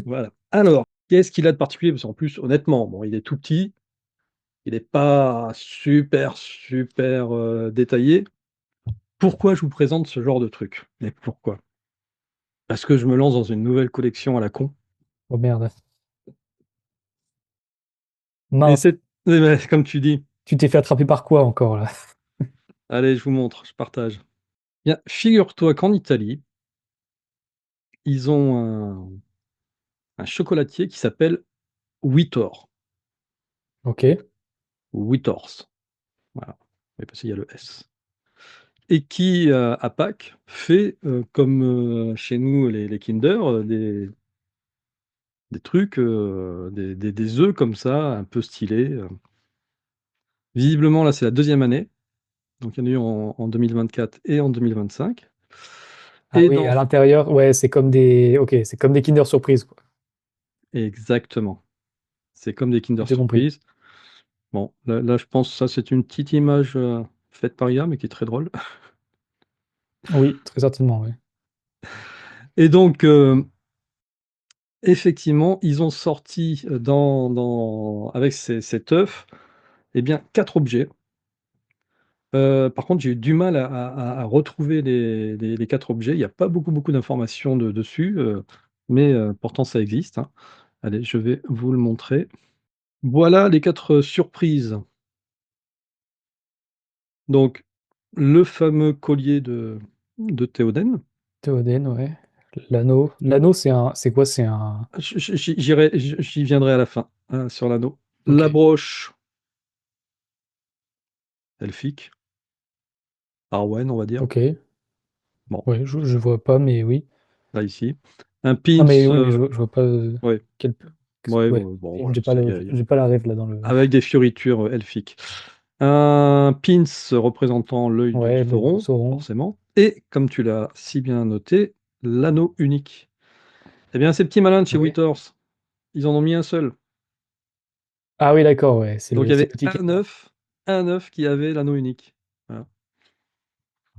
Voilà. Alors, qu'est-ce qu'il a de particulier? Parce qu'en plus, honnêtement, bon, il est tout petit, il n'est pas super, super détaillé. Pourquoi je vous présente ce genre de truc? Et pourquoi? Parce que je me lance dans une nouvelle collection à la con. Oh merde. Et Mince, comme tu dis, tu t'es fait attraper par quoi encore là? allez, je vous montre, je partage. Bien, figure-toi qu'en Italie, ils ont un chocolatier qui s'appelle Witor, Ok. ou Witors, voilà. Oui, parce qu'il y a le S. Et qui, à Pâques, fait, comme chez nous les Kinder, des trucs, des œufs comme ça, un peu stylés. Visiblement, là, c'est la deuxième année, donc il y en a eu en 2024 et en 2025. Ah Et oui, dans... à l'intérieur, ouais, c'est comme des. Ok, c'est comme des Kinder Surprise, quoi. Exactement, c'est comme des Kinder Tout est compris. Surprise. Bon, là, je pense que ça, c'est une petite image faite par IA, mais qui est très drôle. Oui, très certainement, oui. Et donc, effectivement, ils ont sorti avec cet œuf, eh bien, 4 objets. Par contre, j'ai eu du mal à retrouver les 4 objets. Il n'y a pas beaucoup, beaucoup d'informations dessus, mais pourtant ça existe, hein. Allez, je vais vous le montrer. Voilà les 4 surprises. Donc, le fameux collier de Théoden. Théoden, ouais. L'anneau. L'anneau, c'est quoi? C'est un. J'y viendrai à la fin, hein, sur l'anneau. Ok. La broche elfique, Arwen, on va dire. Ok. Bon, Ouais, je vois pas, mais oui. là, ici. Un Ah, pins, mais oui, mais je vois pas. ouais, Quel. ouais, Ouais. bon, voilà, J'ai pas la rêve là dans le. avec des fioritures elfiques. Un pins représentant l'œil de Ouais, le Sauron, Sauron. forcément. Et, comme tu l'as si bien noté, l'anneau unique. Eh bien, ces petits malins de chez Ouais. Withers, ils en ont mis un seul. Ah oui, d'accord, ouais. Donc, il y C'est avait le ticket, quoi. un œuf qui avait l'anneau unique. Voilà.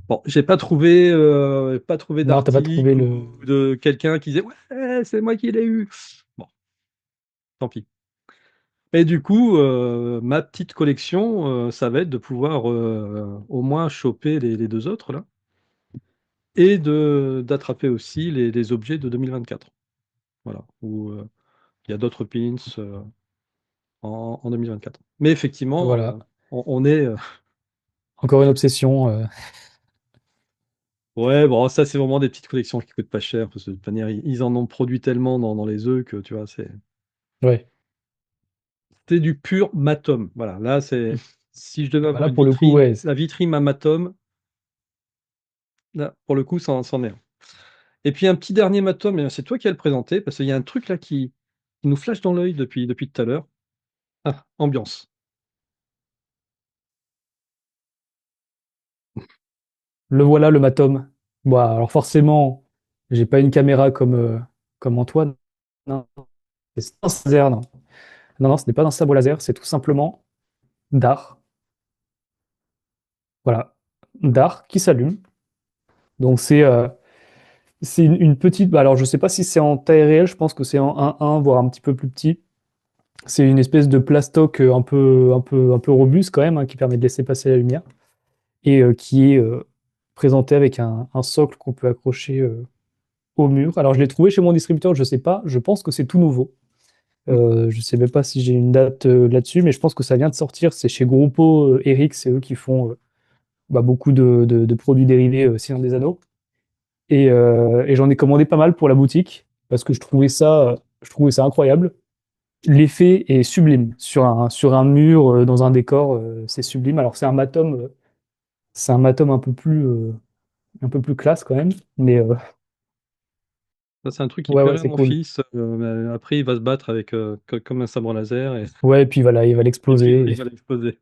Bon, j'ai pas trouvé Non, t'as pas trouvé d'article le. ou de quelqu'un qui disait ouais, c'est moi qui l'ai eu. Bon, tant pis. Et du coup, ma petite collection, ça va être de pouvoir au moins choper les deux autres là, et d'attraper aussi les objets de 2024. Voilà, où il y a d'autres pins en 2024. Mais effectivement, Voilà. on est. Encore une obsession. Ouais, bon, ça c'est vraiment des petites collections qui coûtent pas cher, parce que de toute manière, ils en ont produit tellement dans les œufs que tu vois, Ouais. c'est du pur Matom. Voilà, là, si je devais Bah avoir là, une pour le coup, vitrine, ouais. la vitrine à Matom, là, pour le coup, c'en est un. Et puis un petit dernier Matom, et c'est toi qui as le présenté, parce qu'il y a un truc là qui nous flash dans l'œil depuis tout à l'heure. Ah, ambiance. Le voilà, le Matom. Bon, alors forcément, j'ai pas une caméra comme Antoine. Non, c'est un laser, non. Non, non, ce n'est pas un sabre laser, c'est tout simplement Dar. Voilà, Dar qui s'allume. Donc c'est une petite. Bah, alors je sais pas si c'est en taille réelle, je pense que c'est en 1-1, voire un petit peu plus petit. C'est une espèce de plastoc un peu robuste quand même, hein, qui permet de laisser passer la lumière et qui est présenté avec un socle qu'on peut accrocher au mur. Alors je l'ai trouvé chez mon distributeur, je sais pas, je pense que c'est tout nouveau. Mm. Je sais même pas si j'ai une date là-dessus, mais je pense que ça vient de sortir. C'est chez Grupo Eric, c'est eux qui font bah, beaucoup de produits dérivés Seigneur des Anneaux. Et j'en ai commandé pas mal pour la boutique parce que je trouvais ça incroyable. L'effet est sublime sur un mur, dans un décor, c'est sublime. Alors c'est un matom un peu plus classe quand même, mais Ça, c'est un truc qui ouais, ouais, plairait à c'est mon cool. fils. Mais après, il va se battre avec comme un sabre laser Ouais, et puis voilà, il va et puis l'exploser. il va l'exploser.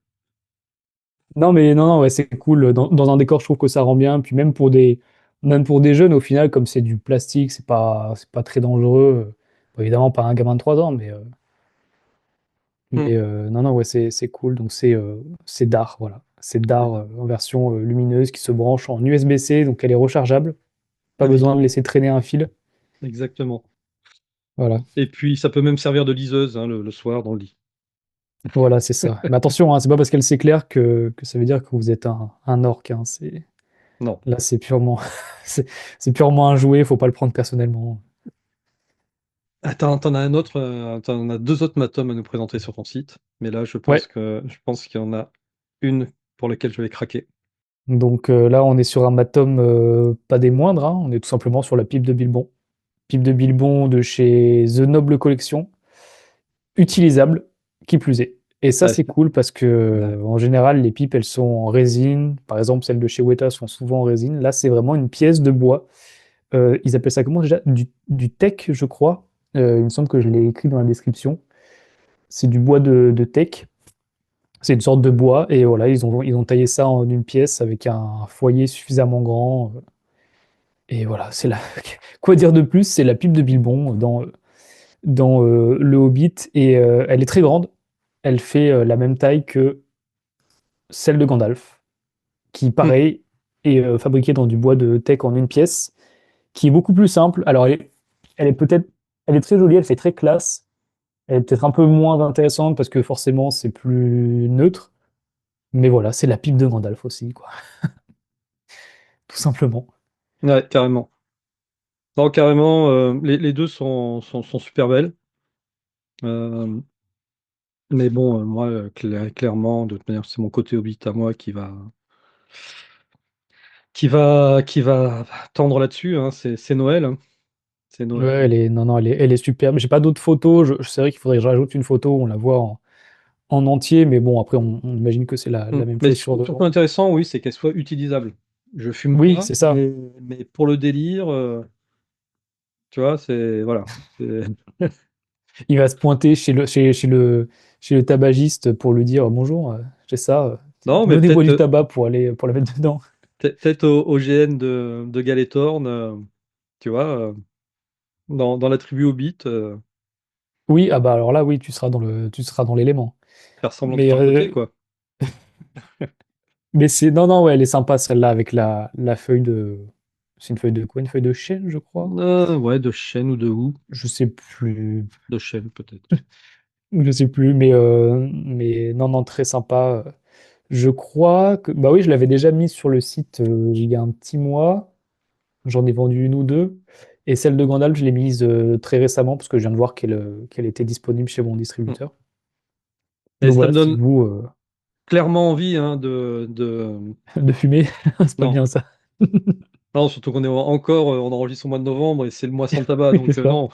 Non, mais non, non, ouais, c'est cool. Dans un décor, je trouve que ça rend bien. Puis même pour des jeunes, au final, comme c'est du plastique, c'est pas très dangereux. Bon, évidemment, pas un gamin de 3 ans, mais, Mm. non, non, ouais, c'est cool. Donc c'est DAR, voilà. C'est DAR en version lumineuse qui se branche en USB-C, donc elle est rechargeable. Pas besoin de laisser traîner un fil. Exactement. Voilà, Et puis, ça peut même servir de liseuse hein, le soir dans le lit. voilà, c'est ça. Mais attention, hein, c'est pas parce qu'elle s'éclaire que ça veut dire que vous êtes un orc, hein. Non. Là, c'est purement, c'est purement un jouet, faut pas le prendre personnellement. Attends, t'en as deux autres matomes à nous présenter sur ton site. Mais là, Ouais, je pense qu'il y en a une pour laquelle je vais craquer. donc là, on est sur un matom pas des moindres, hein. On est tout simplement sur la pipe de Bilbon. Pipe de Bilbon de chez The Noble Collection, utilisable, qui plus est. Et ça, Ouais, c'est cool parce que ouais. en général, les pipes, elles sont en résine. Par exemple, celles de chez Weta sont souvent en résine. Là, c'est vraiment une pièce de bois. Ils appellent ça comment déjà? Du teck, je crois. Il me semble que je l'ai écrit dans la description. C'est du bois de teck. C'est une sorte de bois et voilà, ils ont taillé ça en une pièce avec un foyer suffisamment grand. Et voilà, c'est la. Quoi dire de plus? C'est la pipe de Bilbon dans le Hobbit et elle est très grande. Elle fait la même taille que celle de Gandalf, qui Hmm. pareil est fabriquée dans du bois de teck en une pièce, qui est beaucoup plus simple. Alors elle est peut-être, elle est très jolie, elle fait très classe. Elle est peut-être un peu moins intéressante parce que forcément c'est plus neutre. Mais voilà, c'est la pipe de Gandalf aussi, quoi. Tout simplement. Ouais, carrément. Non, carrément, les deux sont super belles. Euh, mais bon, moi, clairement, de toute manière, c'est mon côté Hobbit à moi qui va tendre là-dessus. Hein. C'est Noël. Hein. C'est Ouais, Noël. non, non, elle est superbe. J'ai pas d'autres photos. C'est vrai qu'il faudrait que je rajoute une photo, on la voit en entier, mais bon, après, on imagine que c'est la même Mais chose sur surtout devant. intéressant, oui, c'est qu'elle soit utilisable. Je fume Oui, pas, c'est ça. mais pour le délire, tu vois, c'est voilà. C'est- Il va se pointer chez le tabagiste pour lui dire bonjour, j'ai ça. Non, mais Donnez-moi du tabac pour la mettre dedans. peut-être au GN de Galétorn, tu vois, dans la tribu Hobbit, Oui, ah bah alors là, oui, tu seras dans l'élément. faire semblant de Mais, tripoter, quoi. mais non, non, ouais, elle est sympa celle-là avec la feuille de. C'est une feuille de quoi? Une feuille de chêne, je crois. Ouais, de chêne ou de houx, Je sais plus. de chêne peut-être. Je sais plus, mais non, non, très sympa. Je crois que, bah oui, je l'avais déjà mis sur le site il y a un petit mois. J'en ai vendu une ou deux. Et celle de Gandalf, je l'ai mise très récemment parce que je viens de voir qu'elle était disponible chez mon Mm. distributeur. Et Donc ça voilà, me si donne vous clairement envie hein, de... de fumer, c'est pas Non, bien ça. non, surtout qu'on est encore, on enregistre au mois de novembre et c'est le mois sans tabac, Oui, c'est donc ça. non.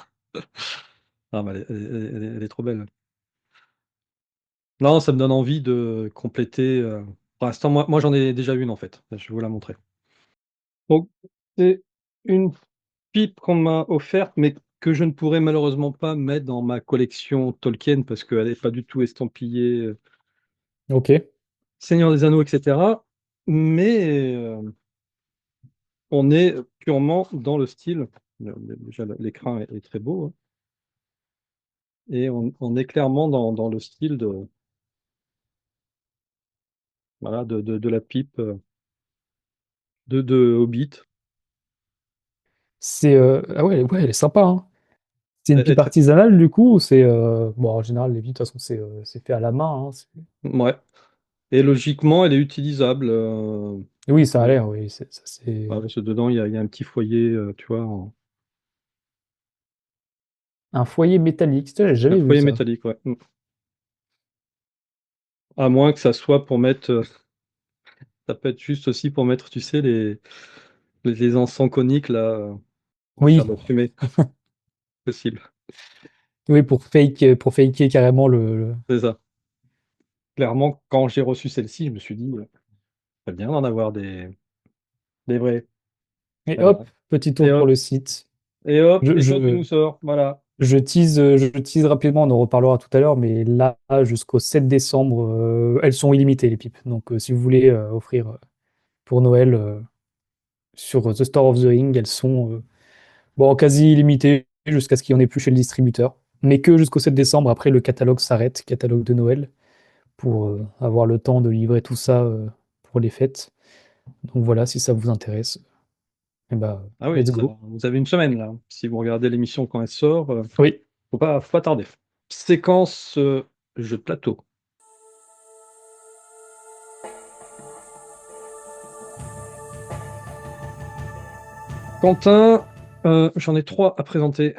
Ah, mais elle est trop belle. Non, ça me donne envie de compléter. Pour l'instant, moi j'en ai déjà une en fait. Je vais vous la montrer. Donc, c'est une pipe qu'on m'a offerte, mais que je ne pourrais malheureusement pas mettre dans ma collection Tolkien parce qu'elle n'est pas du tout estampillée Ok. Seigneur des Anneaux, etc. Mais on est purement dans le style. Déjà, l'écran est très beau, hein, et on est clairement dans le style voilà, de la pipe de Hobbit. Ah ouais, ouais, elle est sympa, hein. C'est une Elle est pipe très- artisanale du coup, ou c'est bon, en général les pipes de toute façon c'est fait à la main, hein. Ouais. Et logiquement, elle est utilisable. Oui, ça a l'air, oui, ça, c'est Parce que dedans, il y a un petit foyer, tu vois, un foyer métallique. Ça, j'ai un jamais vu foyer ça. métallique, ouais. À moins que ça soit pour mettre, ça peut être juste aussi pour mettre, tu sais, les encens coniques, là, pour faire Oui, de la fumée, possible. oui, pour faker carrément C'est ça. Clairement, quand j'ai reçu celle-ci, je me suis dit, c'est bien d'en avoir des vrais. Et Mais bon. hop, petit Et tour pour hop, le site. et hop, Je, et toi, tu je, nous sors. Voilà. je tease rapidement, on en reparlera tout à l'heure, mais là, jusqu'au 7 décembre, elles sont illimitées, les pipes. Donc, si vous voulez offrir pour Noël sur The Store of the Ring, elles sont bon, quasi illimitées jusqu'à ce qu'il n'y en ait plus chez le distributeur. Mais que jusqu'au 7 décembre, après, le catalogue s'arrête, catalogue de Noël, pour avoir le temps de livrer tout ça pour les fêtes. Donc voilà, si ça vous intéresse, eh ben, Ah oui, let's go. vous avez une semaine, là. Si vous regardez l'émission quand elle sort, Oui, faut pas tarder. Séquence jeu de plateau. Quentin, j'en ai trois à présenter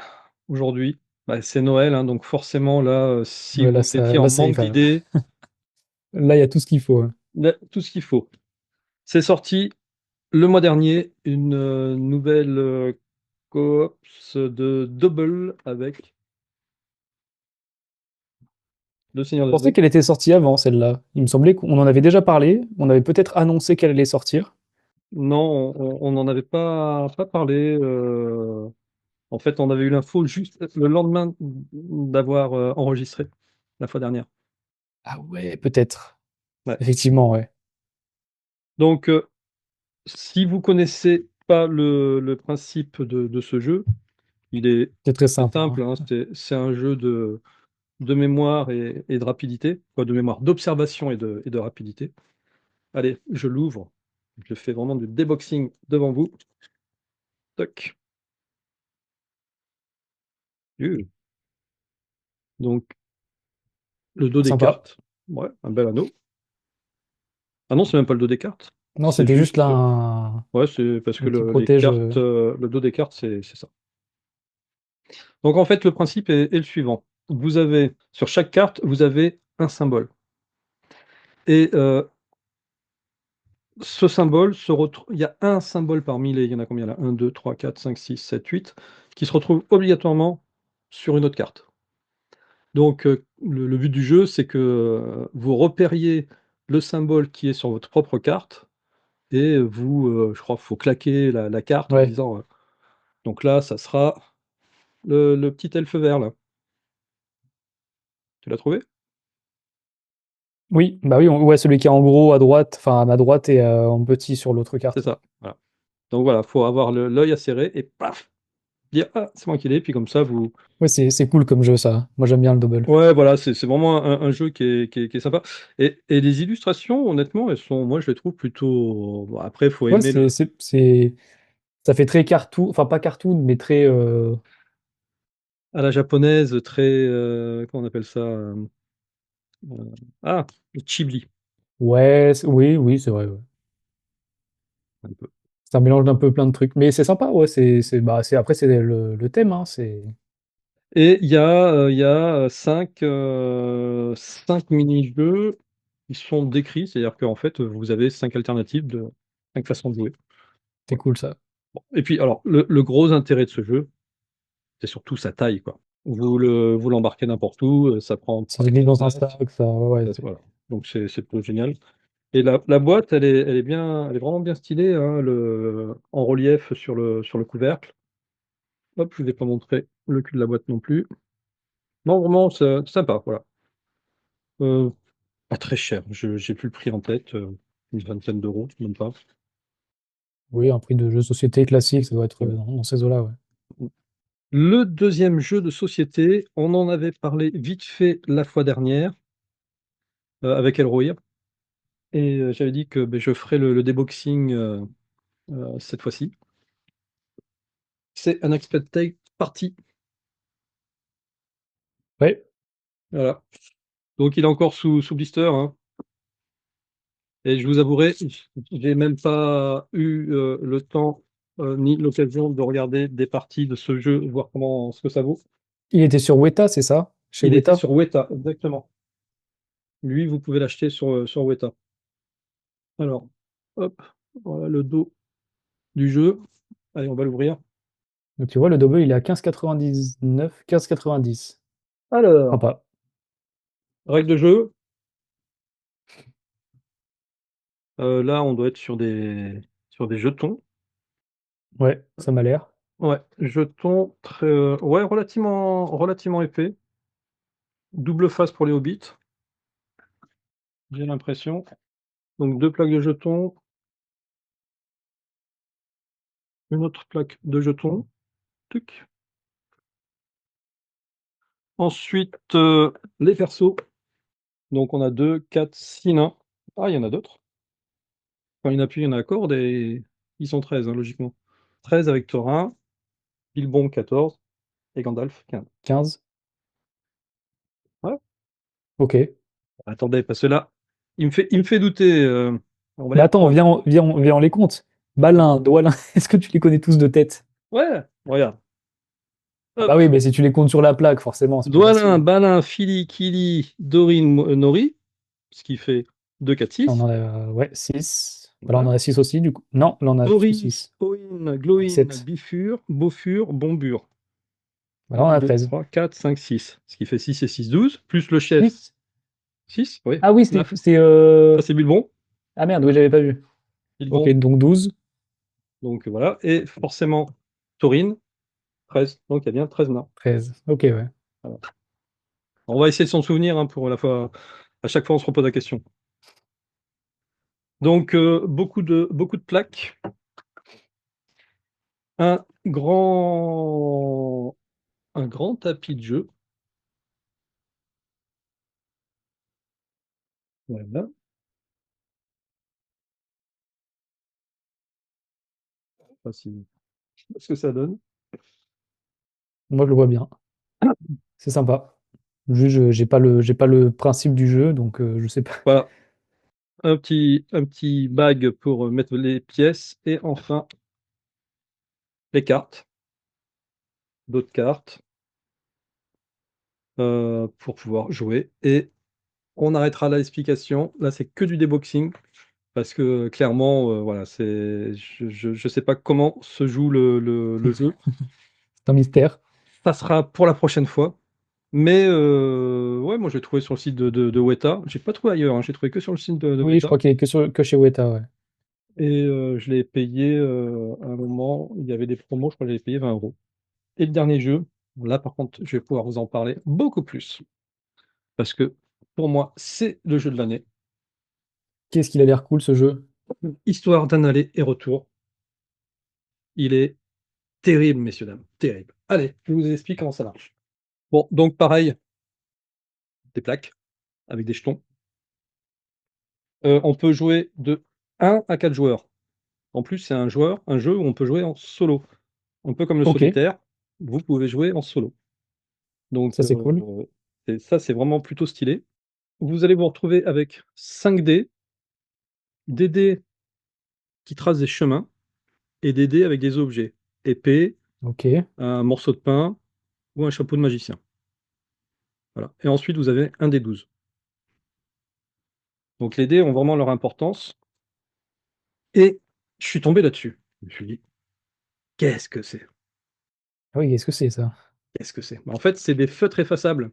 aujourd'hui. Bah, c'est Noël, hein, donc forcément, là, si ouais, vous étiez en là, ça y manque va. d'idées, Là, il y a tout ce qu'il faut, hein. il y a tout ce qu'il faut. C'est sorti le mois dernier, une nouvelle coop de Double avec Le Seigneur Je des pensais Anneaux. qu'elle était sortie avant, celle-là. Il me semblait qu'on en avait déjà parlé. On avait peut-être annoncé qu'elle allait sortir. Non, on n'en avait pas parlé. En fait, on avait eu l'info juste le lendemain d'avoir enregistré la fois dernière. Ah ouais, peut-être. Ouais. Effectivement, ouais. Donc, si vous connaissez pas le principe de ce jeu, il est C'est très très simple, simple, hein. hein. C'est un jeu de mémoire et de rapidité, quoi, de mémoire, d'observation et de rapidité. Allez, je l'ouvre. Je fais vraiment du déboxing devant vous. Toc. Donc, le dos des Sympa. cartes. Ouais, un bel anneau. Ah non, c'est même pas le dos des cartes. Non, C'est c'était juste là juste. Ouais, c'est parce que qui les protège. cartes, le dos des cartes, c'est ça. Donc en fait, le principe est le suivant. Vous avez, sur chaque carte, vous avez un symbole. Et ce symbole se retrouve. Il y a un symbole parmi les. Il y en a combien là? 1, 2, 3, 4, 5, 6, 7, 8, qui se retrouve obligatoirement sur une autre carte. Donc le but du jeu, c'est que vous repériez le symbole qui est sur votre propre carte et vous, je crois qu'il faut claquer la carte en Ouais. disant, donc là, ça sera le petit elfe vert là. Tu l'as trouvé? Oui, bah oui, ouais, celui qui est en gros à droite, enfin à ma droite et en petit sur l'autre C'est carte. ça, voilà. Donc voilà, faut avoir l'œil acéré et paf! Dire: «Ah, c'est moi qui l'ai», puis comme ça vous Ouais, c'est cool comme jeu, ça. Moi, j'aime bien le double. ouais, voilà, c'est vraiment un jeu qui est sympa et les illustrations, honnêtement, elles sont moi, je les trouve plutôt bon, après, faut Ouais, aimer le ça fait très cartoon, enfin pas cartoon, mais très. à la japonaise, très, comment on appelle ça? Ah! Le Ghibli, Ouais, oui, oui, c'est vrai, ouais. un peu. C'est un mélange d'un peu plein de trucs. Mais c'est sympa, ouais, bah, après, c'est le thème, hein, c'est. Et il y a 5 mini-jeux qui sont décrits, c'est-à-dire qu'en fait, vous avez 5 alternatives de 5 façons de jouer. C'est Voilà. cool, ça. Bon et puis alors le gros intérêt de ce jeu, c'est surtout sa taille, quoi. Vous l'embarquez n'importe où, ça prend Ça pas se trop glisse de dans un place, sac, ça, ouais, voilà. Donc c'est plutôt génial et la boîte, elle est vraiment bien stylée, hein, en relief sur le couvercle. Hop, je vous ai pas montré le cul de la boîte non plus. Non, vraiment, c'est sympa, voilà. Pas très cher, j'ai plus le prix en tête, une vingtaine d'euros, même pas. Oui, un prix de jeu de société classique, ça doit être Voilà. dans ces eaux-là, ouais. Le deuxième jeu de société, on en avait parlé vite fait la fois dernière, avec Elrohir, et j'avais dit que, beh, je ferais le déboxing, cette fois-ci. C'est Unexpected Party, Ouais, voilà. Donc il est encore sous blister, hein, et je vous avouerai, j'ai même pas eu, le temps, ni l'occasion de regarder des parties de ce jeu, voir comment ce que ça vaut. il était sur Weta, c'est ça? Chez Il était Weta? sur Weta, exactement. Lui, vous pouvez l'acheter sur Weta. Alors, hop, voilà le dos du jeu. Allez, on va l'ouvrir. Donc tu vois, le double, il est à 15,99, 15,90. Alors, Sympa. règle de jeu. Là, on doit être sur des jetons. Ouais, ça m'a l'air. Ouais, jetons très, ouais, relativement épais. Double face pour les hobbits, j'ai l'impression. Donc deux plaques de jetons, une autre plaque de jetons. Tuc. Ensuite, les persos. Donc on a 2, 4, 6 nains. Ah, il y en a d'autres. Quand il y en a plus, il y en a à corde et ils sont 13, hein, logiquement. 13 avec Thorin, Bilbon 14 et Gandalf 15. 15. Ouais. Ok. Attendez, parce que là, il me fait douter. On va Mais les attends, reprendre. viens, on les compte. Balin, Dwalin, est-ce que tu les connais tous de tête? Ouais, regarde. Ah bah Hop. oui, mais si tu les comptes sur la plaque, forcément, c'est plus Dwalin, facile. Balin, Fili, Kili, Dorin, Nori, ce qui fait 2, 4, On 6. en a, ouais, 6. Bah là, on en Voilà. a 6 aussi, du coup. Non, là, on a plus Ori, 6. Oin, Gloin, 7. Bifur, Bofur, Bombur. Bah là, on 1, a 2, 13. 3, 4, 5, 6. Ce qui fait 6 et 6, 12. Plus le chef, 6? 6. Oui, Ah oui, 9. c'est. Ça, c'est Bilbon. Ah merde, oui, j'avais pas vu. Ok, Bilbon. donc 12. Donc voilà. Et forcément, Taurine, 13. Donc il y a bien 13 nains. 13. Ok, ouais. Voilà. On va essayer de s'en souvenir, hein, pour la fois. À chaque fois, on se repose la question. Donc, beaucoup de plaques. Un grand, un grand tapis de jeu. Voilà. Je sais pas ce que ça donne. Moi, je le vois bien. C'est sympa. Juste, j'ai pas le principe du jeu, donc je sais pas. Voilà. Un petit bag pour mettre les pièces. Et enfin, les cartes. D'autres cartes pour pouvoir jouer. Et on arrêtera l'explication. Là, c'est que du déboxing. Parce que clairement, voilà, je sais pas comment se joue le jeu. C'est un mystère. Ça sera pour la prochaine fois. Mais ouais, moi, j'ai trouvé sur le site de Weta. J'ai pas trouvé ailleurs, hein, j'ai trouvé que sur le site de Oui, je Weta. crois qu'il est que chez Weta, ouais. Et je l'ai payé à un moment, il y avait des promos, je crois que j'avais payé 20 euros. Et le dernier jeu, là par contre, je vais pouvoir vous en parler beaucoup plus. Parce que pour moi, c'est le jeu de l'année. Qu'est-ce qu'il a l'air cool, ce jeu? Histoire d'un aller et retour. Il est terrible, messieurs, dames. Terrible. Allez, je vous explique comment ça marche. Bon, donc pareil, des plaques avec des jetons. On peut jouer de 1 à 4 joueurs. En plus, c'est un jeu où on peut jouer en solo. Un peu comme le Ok, solitaire, vous pouvez jouer en solo. Donc, ça c'est cool. ça, c'est vraiment plutôt stylé. Vous allez vous retrouver avec 5 dés, des dés qui tracent des chemins et des dés avec des objets. Épée, Ok, un morceau de pain ou un chapeau de magicien. Voilà. Et ensuite, vous avez un des 12. Donc, les dés ont vraiment leur importance. Et je suis tombé là-dessus. Je me suis dit, qu'est-ce que c'est? ah oui, qu'est-ce que c'est ça? Qu'est-ce que c'est? Bah, en fait, c'est des feutres effaçables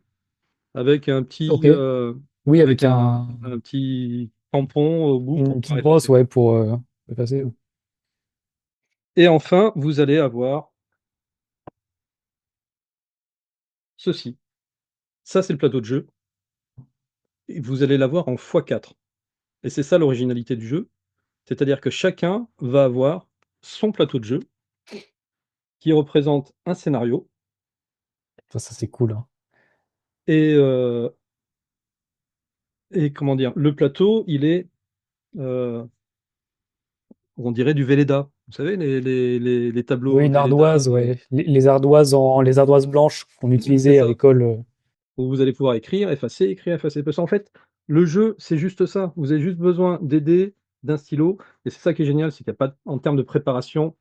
avec Ok, oui, avec un petit tampon au bout pour une pouvoir petite brosse, effacer. ouais, pour effacer. Et enfin, vous allez avoir ceci. Ça, c'est le plateau de jeu. Et vous allez l'avoir en x4. Et c'est ça l'originalité du jeu. C'est-à-dire que chacun va avoir son plateau de jeu qui représente un scénario. Ça, c'est cool, hein. Et, et comment dire, le plateau, il est, euh, on dirait du Velleda. Vous savez, les Oui, tableaux une Velleda, ardoise, ouais. Les ardoises blanches qu'on c'est utilisait à ça. l'école. Où vous allez pouvoir écrire, effacer. Parce qu'en fait, le jeu, c'est juste ça. Vous avez juste besoin des dés, d'un stylo. Et c'est ça qui est génial, c'est qu'il n'y a pas, en termes de préparation,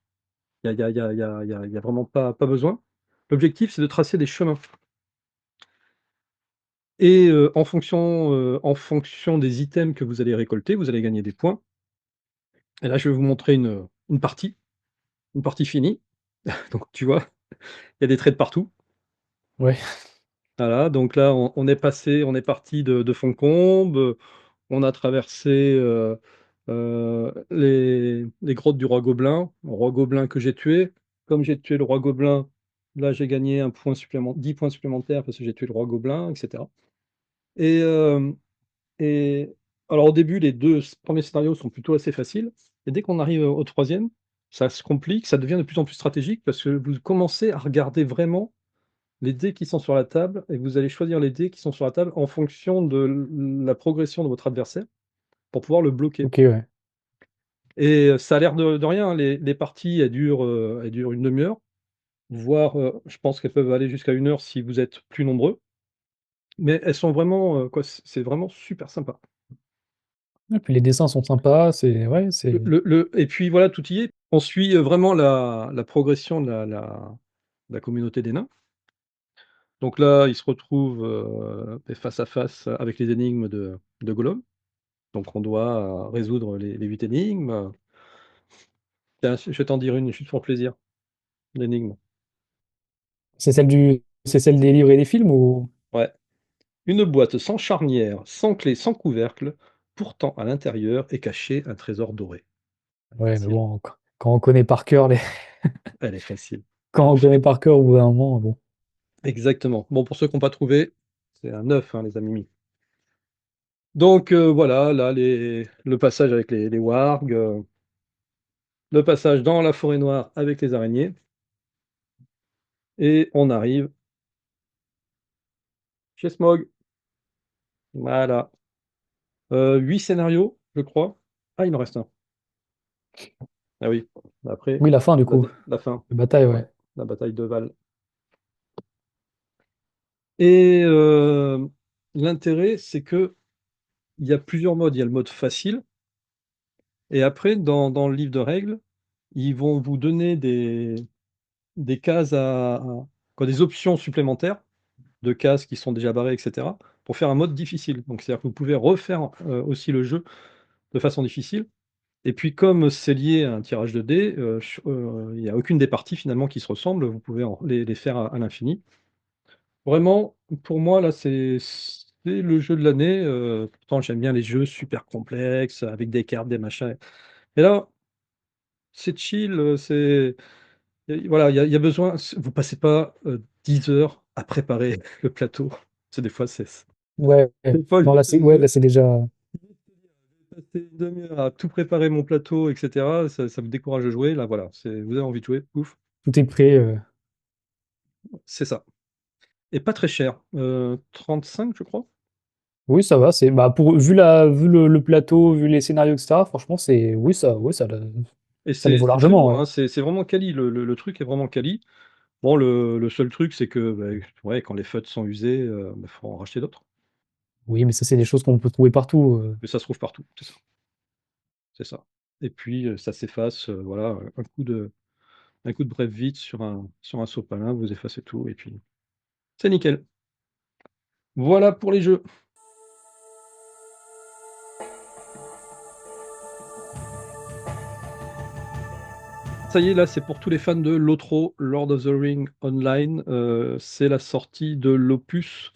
il y a vraiment pas besoin. L'objectif, c'est de tracer des chemins. Et en fonction des items que vous allez récolter, vous allez gagner des points. Et là, je vais vous montrer une partie finie. Donc, tu vois, il y a des traits de partout. Ouais. Voilà, donc là, on est parti de Fontcombe, on a traversé les grottes du roi Gobelin que j'ai tué. Comme j'ai tué le roi Gobelin, là, j'ai gagné 10 points supplémentaires parce que j'ai tué le roi Gobelin, etc. Et, euh, Et alors au début, les deux premiers scénarios sont plutôt assez faciles. Et dès qu'on arrive au troisième, ça se complique, ça devient de plus en plus stratégique parce que vous commencez à regarder vraiment les dés qui sont sur la table et vous allez choisir les dés qui sont sur la table en fonction de la progression de votre adversaire pour pouvoir le bloquer. Ok, ouais. Et ça a l'air de rien, hein. Les parties, elles durent une demi-heure, voire je pense qu'elles peuvent aller jusqu'à 1 heure si vous êtes plus nombreux. Mais elles sont vraiment, quoi, c'est vraiment super sympa. Et puis les dessins sont sympas, c'est ouais, c'est Et puis voilà, tout y est. On suit vraiment la progression de la communauté des nains. Donc là, ils se retrouvent face à face avec les énigmes de Gollum. Donc on doit résoudre les 8 énigmes. Tiens, je vais t'en dire une juste pour plaisir, l'énigme. c'est celle des livres et des films ou Ouais. Une boîte sans charnière, sans clé, sans couvercle, pourtant à l'intérieur est caché un trésor doré. ouais, mais Facile. bon, quand on connaît par cœur les Elle est facile. quand on connaît par cœur au bout d'un moment, bon. Exactement. Bon, pour ceux qui n'ont pas trouvé, c'est un 9, hein, les amis. Donc voilà, là, le passage avec les wargs, le passage dans la forêt noire avec les araignées, et on arrive chez Smog. Voilà. 8 scénarios, je crois. Ah, il en reste un. Ah oui, après, Oui, la fin du coup, la fin. la bataille, Ouais, ouais. la bataille de Val. Et l'intérêt, c'est que il y a plusieurs modes. Il y a le mode facile, et après, dans le livre de règles, ils vont vous donner des cases quoi, des options supplémentaires de cases qui sont déjà barrées, etc., pour faire un mode difficile. Donc, c'est-à-dire que vous pouvez refaire aussi le jeu de façon difficile. Et puis, comme c'est lié à un tirage de dés, il n'y a aucune des parties finalement qui se ressemblent. Vous pouvez les faire à l'infini. Vraiment, pour moi, là, c'est le jeu de l'année. Pourtant, j'aime bien les jeux super complexes, avec des cartes, des machins. Et là, c'est chill, voilà, il y a besoin. Vous passez pas 10 heures à préparer le plateau. C'est des fois, Ouais, ouais. c'est pas Non, là juste c'est ouais, là c'est déjà passer une demi-heure à tout préparer mon plateau, etc. Ça me décourage de jouer. Là, voilà, vous avez envie de jouer, ouf, tout est prêt. c'est ça. Et pas très cher. 35, je crois. Oui, ça va, c'est bah pour vu le plateau, vu les scénarios, etc. Franchement, c'est oui, Et ça les vaut c'est très largement, beau, ouais. hein. C'est vraiment quali. Le truc est vraiment quali. Bon, le seul truc, c'est que bah, ouais, quand les feutres sont usés, il faut en racheter d'autres. Oui, mais ça, c'est des choses qu'on peut trouver partout. Mais ça se trouve partout, c'est ça. C'est ça. Et puis, ça s'efface, voilà, un coup de brève vite sur un sopalin, vous effacez tout, et puis c'est nickel. Voilà pour les jeux. Ça y est, là, c'est pour tous les fans de LOTRO, Lord of the Ring Online. C'est la sortie de l'opus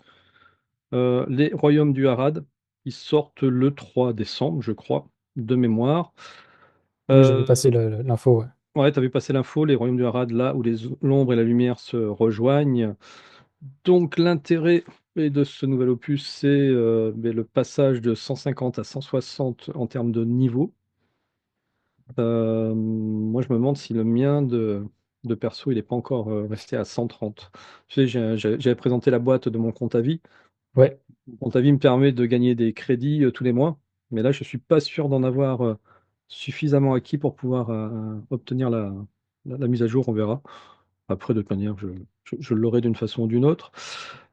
Les Royaumes du Harad. Ils sortent le 3 décembre, je crois, de mémoire. Oui, j'avais Euh, passé l'info, ouais. ouais, tu vu passer l'info, Les Royaumes du Harad, là où l'ombre et la lumière se rejoignent. Donc l'intérêt de ce nouvel opus, c'est le passage de 150 à 160 en termes de niveau. Moi, je me demande si le mien de perso, il n'est pas encore resté à 130. Tu sais, j'avais présenté la boîte de mon compte à vie. Ouais. Mon compte à vie me permet de gagner des crédits tous les mois, mais là, je ne suis pas sûr d'en avoir suffisamment acquis pour pouvoir obtenir la mise à jour. On verra. Après, de toute manière, je l'aurai d'une façon ou d'une autre.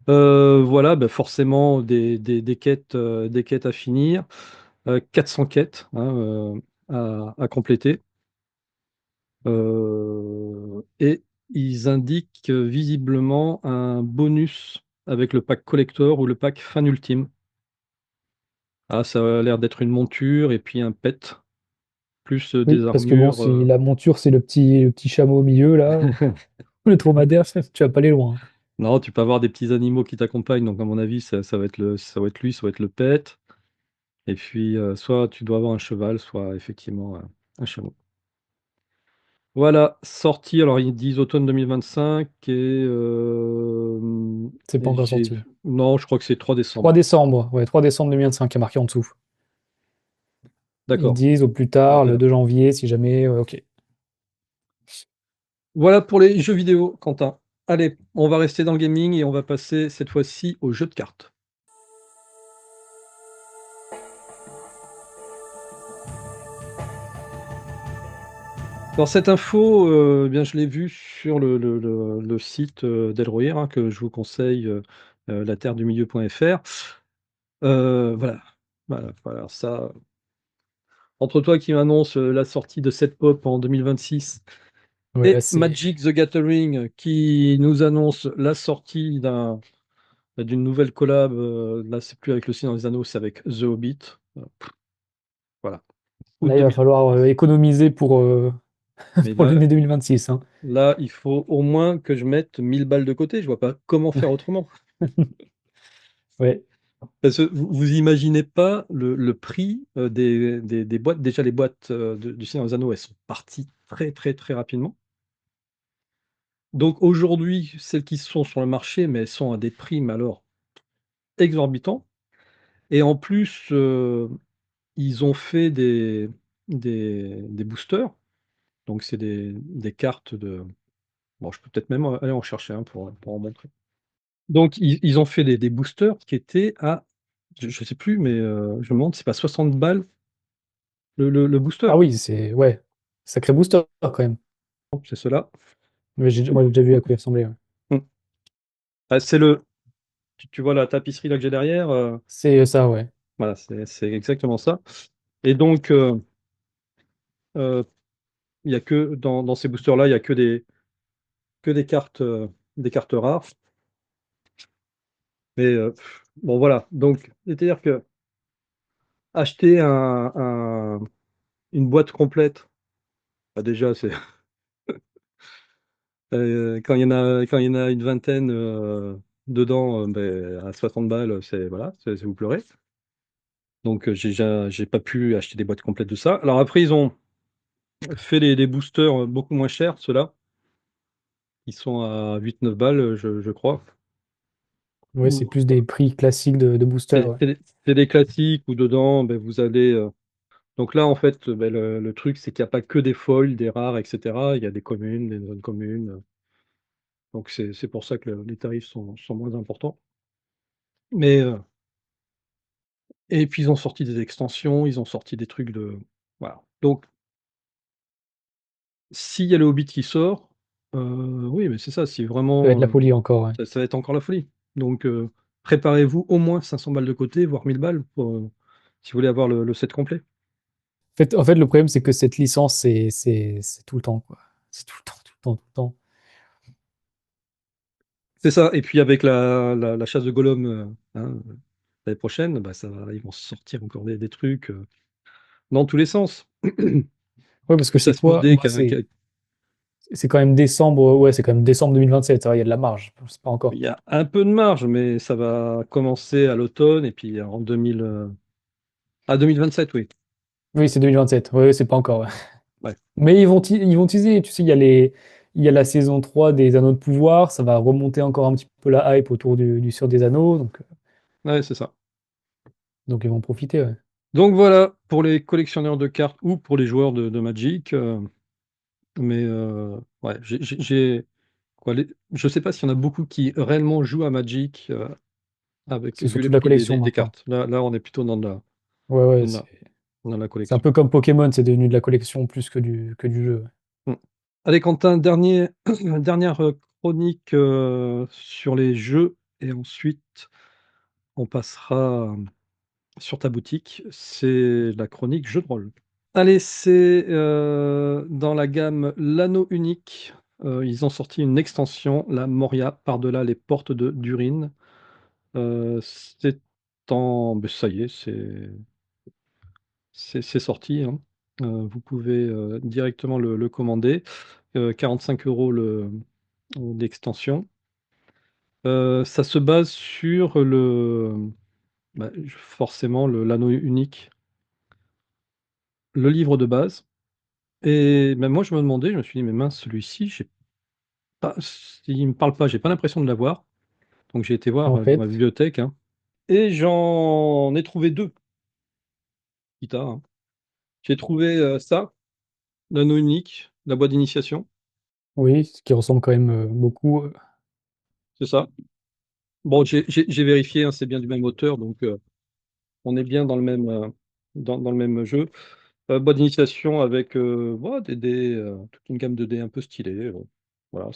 Voilà, bah, forcément, des quêtes à finir. 400 quêtes hein, à compléter. Et ils indiquent visiblement un bonus avec le pack collector ou le pack fin ultime. Ah, ça a l'air d'être une monture et puis un pet, plus Oui, des parce que bon, armures. si la monture, c'est le petit chameau au milieu, là, le dromadaire, tu vas pas aller loin. Non, tu peux avoir des petits animaux qui t'accompagnent, donc à mon avis, ça va être ça va être lui, ça va être le pet. Et puis, soit tu dois avoir un cheval, soit effectivement un chameau. Voilà, sorti, alors ils disent automne 2025 C'est pas et encore sorti. non, je crois que c'est 3 3 décembre. décembre, ouais, 3 décembre 2025, il y a marqué en dessous. Ils D'accord. disent au plus Ah, tard, t'as le l'air. 2 janvier, si jamais, ok. Voilà pour les jeux vidéo, Quentin. Allez, on va rester dans le gaming et on va passer cette fois-ci aux jeux de cartes. Alors cette info, eh bien, je l'ai vue sur le site d'Elrohir, hein, que je vous conseille, laterredumilieu.fr. Voilà, voilà, voilà, ça, entre toi qui m'annonce la sortie de cette pop en 2026 Ouais, là, et c'est. Magic the Gathering qui nous annonce la sortie d'une nouvelle collab, là c'est plus avec le Seigneur des Anneaux, c'est avec The Hobbit. Voilà, août Là, il va 2000. falloir économiser Mais pour là, l'année 2026, hein. là, il faut au moins que je mette 1000 balles de côté, je vois pas comment faire autrement. Ouais. Parce que vous imaginez pas le prix des boîtes. Déjà, les boîtes du Seigneur des Anneaux, elles sont parties très, très, très rapidement. Donc aujourd'hui, celles qui sont sur le marché, mais elles sont à des prix, mais alors exorbitants. Et en plus, ils ont fait des boosters. Donc c'est des cartes de. Bon, je peux peut-être même aller en chercher un pour en montrer. Donc ils ont fait des boosters qui étaient à, je sais plus, mais je me demande, c'est pas 60 balles le booster. Ah oui, c'est. Ouais. Sacré booster, quand même. C'est cela. Mais moi, j'ai déjà vu à quoi il ressemblait, ouais. Hmm. Ah, tu vois la tapisserie là que j'ai derrière, C'est ça, ouais. voilà, c'est exactement ça. Et donc, euh, il y a que dans ces boosters-là, il y a que des cartes rares. Mais bon, voilà. Donc, c'est-à-dire que acheter une boîte complète, bah, déjà, c'est quand il y en a une vingtaine dedans, ben, à 60 balles, c'est voilà, c'est vous pleurez. Donc, j'ai pas pu acheter des boîtes complètes de ça. Alors après, ils ont fait des boosters beaucoup moins chers, ceux-là. Ils sont à 8-9 balles, je crois. Ouais, c'est Ou- plus des prix classiques de booster, C'est ouais. c'est des c'est des classiques où dedans, ben, vous allez. Donc là, en fait, ben, le truc, c'est qu'il n'y a pas que des foils, des rares, etc. Il y a des communes, des zones communes. Donc c'est pour ça que les tarifs sont moins importants. Mais et puis ils ont sorti des extensions, ils ont sorti des trucs de. Voilà. Donc, s'il y a le Hobbit qui sort, oui, mais c'est ça, si Ça va être vraiment, la folie encore, ouais. ça va être encore la folie. Donc, préparez-vous au moins 500 balles de côté, voire 1000 balles, si vous voulez avoir le set complet. En fait, le problème, c'est que cette licence, c'est tout le temps, quoi. C'est tout le temps, tout le temps, tout le temps. C'est ça, et puis avec la chasse de Gollum, hein, l'année prochaine, bah, ils vont sortir encore des trucs dans tous les sens. Ouais, parce que Plus c'est à se quoi? modder Moi, c'est quand même décembre 2027, ça va, il y a de la marge. C'est pas il encore. y a un peu de marge, mais ça va commencer à l'automne, et puis en 2027, oui. Oui, c'est 2027. Oui, c'est pas encore, ouais. Ouais. Mais ils vont teaser, tu sais, il y a la saison 3 des Anneaux de pouvoir, ça va remonter encore un petit peu la hype autour du Seigneur des Anneaux, Ouais, c'est ça. donc ils vont en profiter, ouais. Donc voilà, pour les collectionneurs de cartes ou pour les joueurs de Magic. Mais ouais, quoi, je sais pas s'il y en a beaucoup qui réellement jouent à Magic avec C'est vu surtout le de la prix collection des maintenant. cartes. Là, on est plutôt Ouais, ouais, dans la, dans la c'est un collection. peu comme Pokémon, c'est devenu de la collection plus que du jeu. Mm. Allez, Quentin, dernière chronique sur les jeux, et ensuite on passera sur ta boutique. C'est la chronique jeu de rôle. Allez, c'est dans la gamme L'Anneau Unique. Ils ont sorti une extension, la Moria, par-delà les portes de d'Urine. C'est ben, ça y est, c'est sorti, hein. Vous pouvez directement le commander. 45 € l'extension. Ça se base sur bah, forcément l'Anneau Unique, le livre de base. Et même moi, je me demandais, je me suis dit, mais mince, celui-ci, j'ai pas, il me parle pas, j'ai pas l'impression de l'avoir. Donc j'ai été voir En dans ma fait, bibliothèque, hein, et j'en ai trouvé deux, Kita, hein. J'ai trouvé ça, l'anneau unique, la boîte d'initiation, oui, ce qui ressemble quand même beaucoup. c'est ça. Bon, j'ai vérifié, hein, c'est bien du même auteur, donc on est bien dans le même jeu. Boîte d'initiation avec voilà, des dés, toute une gamme de dés un peu stylés. Voilà,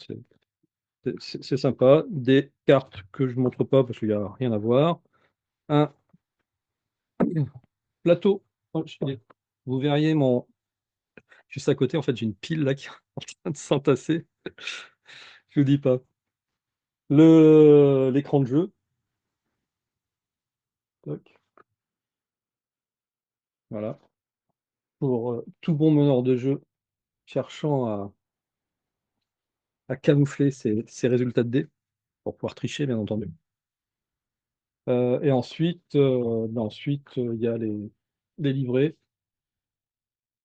c'est sympa. Des cartes que je ne montre pas parce qu'il n'y a rien à voir. Un plateau. Oh, vous verriez juste à côté, en fait, j'ai une pile là qui est en train de s'entasser. Je vous dis pas. L'écran de jeu. Toc, voilà. Pour tout bon meneur de jeu cherchant à camoufler ses résultats de dés pour pouvoir tricher, bien entendu. Et ensuite, il y a les livrets.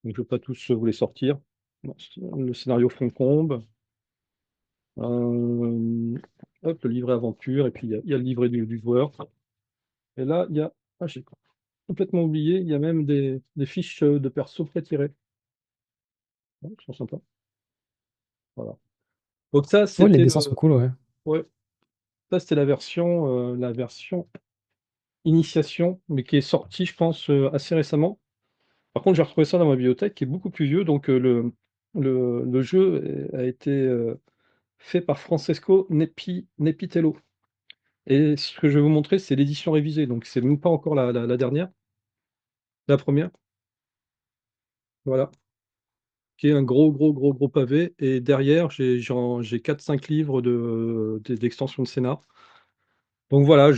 Donc, je ne vais pas tous vous les sortir. Bon, le scénario Foncombe. Hop, le livret aventure. Et puis, il y a le livret du joueur. Et là, il y a. Ah, j'ai complètement oublié. Il y a même des fiches de perso pré-tirées. Ouais, qui sont sympas. Voilà. Donc, ça, Oui, les c'était dessins sont cool, ouais. ouais, ça, c'était la version initiation, mais qui est sortie, je pense, assez récemment. Par contre, j'ai retrouvé ça dans ma bibliothèque, qui est beaucoup plus vieux. Donc, le jeu a été fait par Francesco Nepitello. Et ce que je vais vous montrer, c'est l'édition révisée. Donc, c'est même pas encore la dernière, la première. Voilà. Qui est un gros, gros, gros, gros pavé. Et derrière, j'ai 4-5 livres d'extension de scénar. Donc, voilà,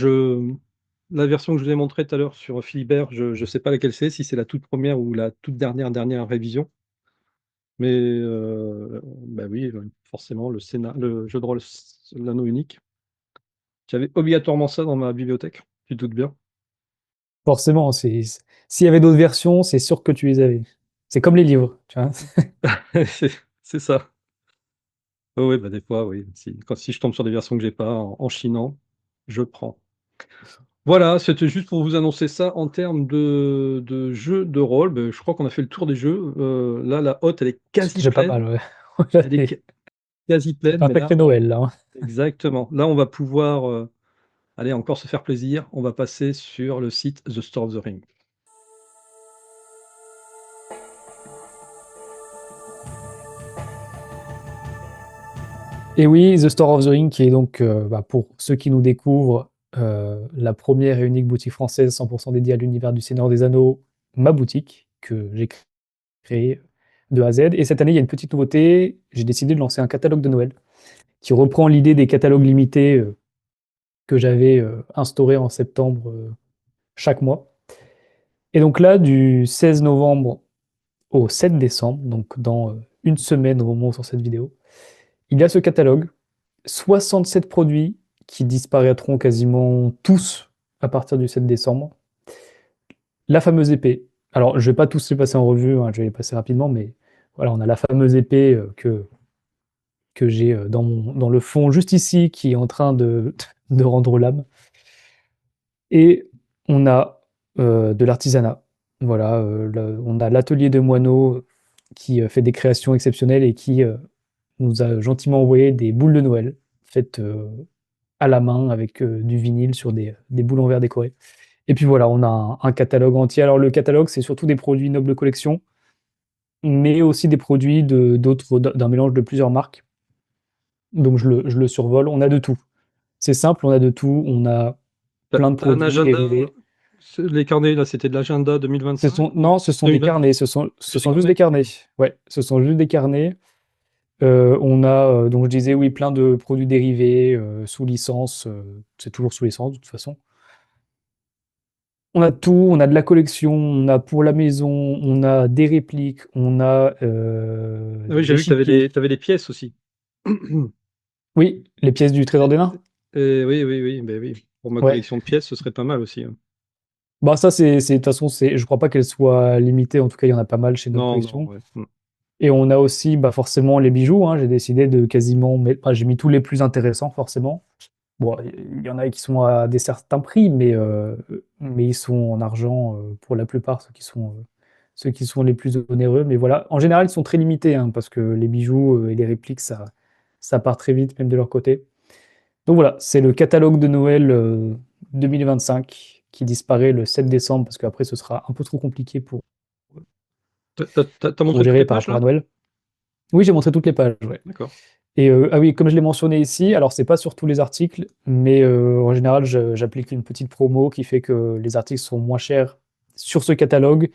la version que je vous ai montrée tout à l'heure sur Philibert, je ne sais pas laquelle c'est, si c'est la toute première ou la toute dernière révision. Mais bah oui, forcément, le jeu de rôle, l'anneau unique. J'avais obligatoirement ça dans ma bibliothèque, tu te doutes bien. Forcément, s'il y avait d'autres versions, c'est sûr que tu les avais. C'est comme les livres, tu vois. C'est ça. Oui, bah des fois, oui. Si je tombe sur des versions que j'ai pas en chinant, je prends. Voilà, c'était juste pour vous annoncer ça en termes de jeux de rôle. Ben, je crois qu'on a fait le tour des jeux. Là, la hotte, elle est C'est quasi déjà pas pleine. mal, ouais. Elle est quasi Ça pleine, fait un mais là, sacré Noël, là, hein. exactement. Là, on va pouvoir aller encore se faire plaisir. On va passer sur le site The Store of the Ring. Et oui, The Store of the Ring, qui est donc, pour ceux qui nous découvrent, la première et unique boutique française 100% dédiée à l'univers du Seigneur des Anneaux, ma boutique, que j'ai créée de A à Z. Et cette année, il y a une petite nouveauté, j'ai décidé de lancer un catalogue de Noël, qui reprend l'idée des catalogues limités que j'avais instauré en septembre chaque mois. Et donc là, du 16 novembre au 7 décembre, donc dans une semaine au moment où on sort cette vidéo, il y a ce catalogue, 67 produits qui disparaîtront quasiment tous à partir du 7 décembre. La fameuse épée. Alors, je ne vais pas tous les passer en revue, hein, je vais les passer rapidement, mais voilà, on a la fameuse épée que que j'ai dans le fond juste ici qui est en train de, de rendre l'âme. Et on a de l'artisanat. Voilà, on a l'atelier de Moineau qui fait des créations exceptionnelles et qui nous a gentiment envoyé des boules de Noël faites à la main avec du vinyle sur des boules en verre décorées. Et puis voilà, on a un catalogue entier. Alors le catalogue, c'est surtout des produits Noble Collection, mais aussi des produits d'un mélange de plusieurs marques. Donc je le survole. On a de tout. C'est simple, on a de tout. On a plein de T'as un produits agenda, dérivés. les carnets, là, c'était de l'agenda 2025 ou Non, ce sont des 2020? carnets. Ce Juste des sont juste carnets? des carnets. Ouais, ce sont juste des carnets. On a, donc je disais, oui, plein de produits dérivés sous licence. C'est toujours sous licence de toute façon. On a tout, on a de la collection, on a pour la maison, on a des répliques, on a Ah oui, j'ai des vu que chipiers. t'avais les pièces aussi. Oui, les pièces du Trésor des Nains. Oui, oui, oui, ben oui. Pour ma Ouais. collection de pièces, ce serait pas mal aussi, hein. Bah ça, de toute façon, je crois pas qu'elle soit limitée. En tout cas, il y en a pas mal chez notre Non, non, collection. ouais. Et on a aussi, bah, forcément, les bijoux, hein. J'ai décidé de quasiment mettre, j'ai mis tous les plus intéressants, forcément. Bon, il y en a qui sont à des certains prix, mais ils sont en argent pour la plupart, ceux qui sont les plus onéreux. Mais voilà, en général, ils sont très limités, hein, parce que les bijoux et les répliques, ça part très vite, même de leur côté. Donc voilà, c'est le catalogue de Noël 2025 qui disparaît le 7 décembre, parce qu'après, ce sera un peu trop compliqué T'as pour montré toutes gérer les par pages rapport à là? Noël. Oui, j'ai montré toutes les pages, ouais. D'accord. Et ah oui, comme je l'ai mentionné ici, alors c'est pas sur tous les articles, mais en général, j'applique une petite promo qui fait que les articles sont moins chers sur ce catalogue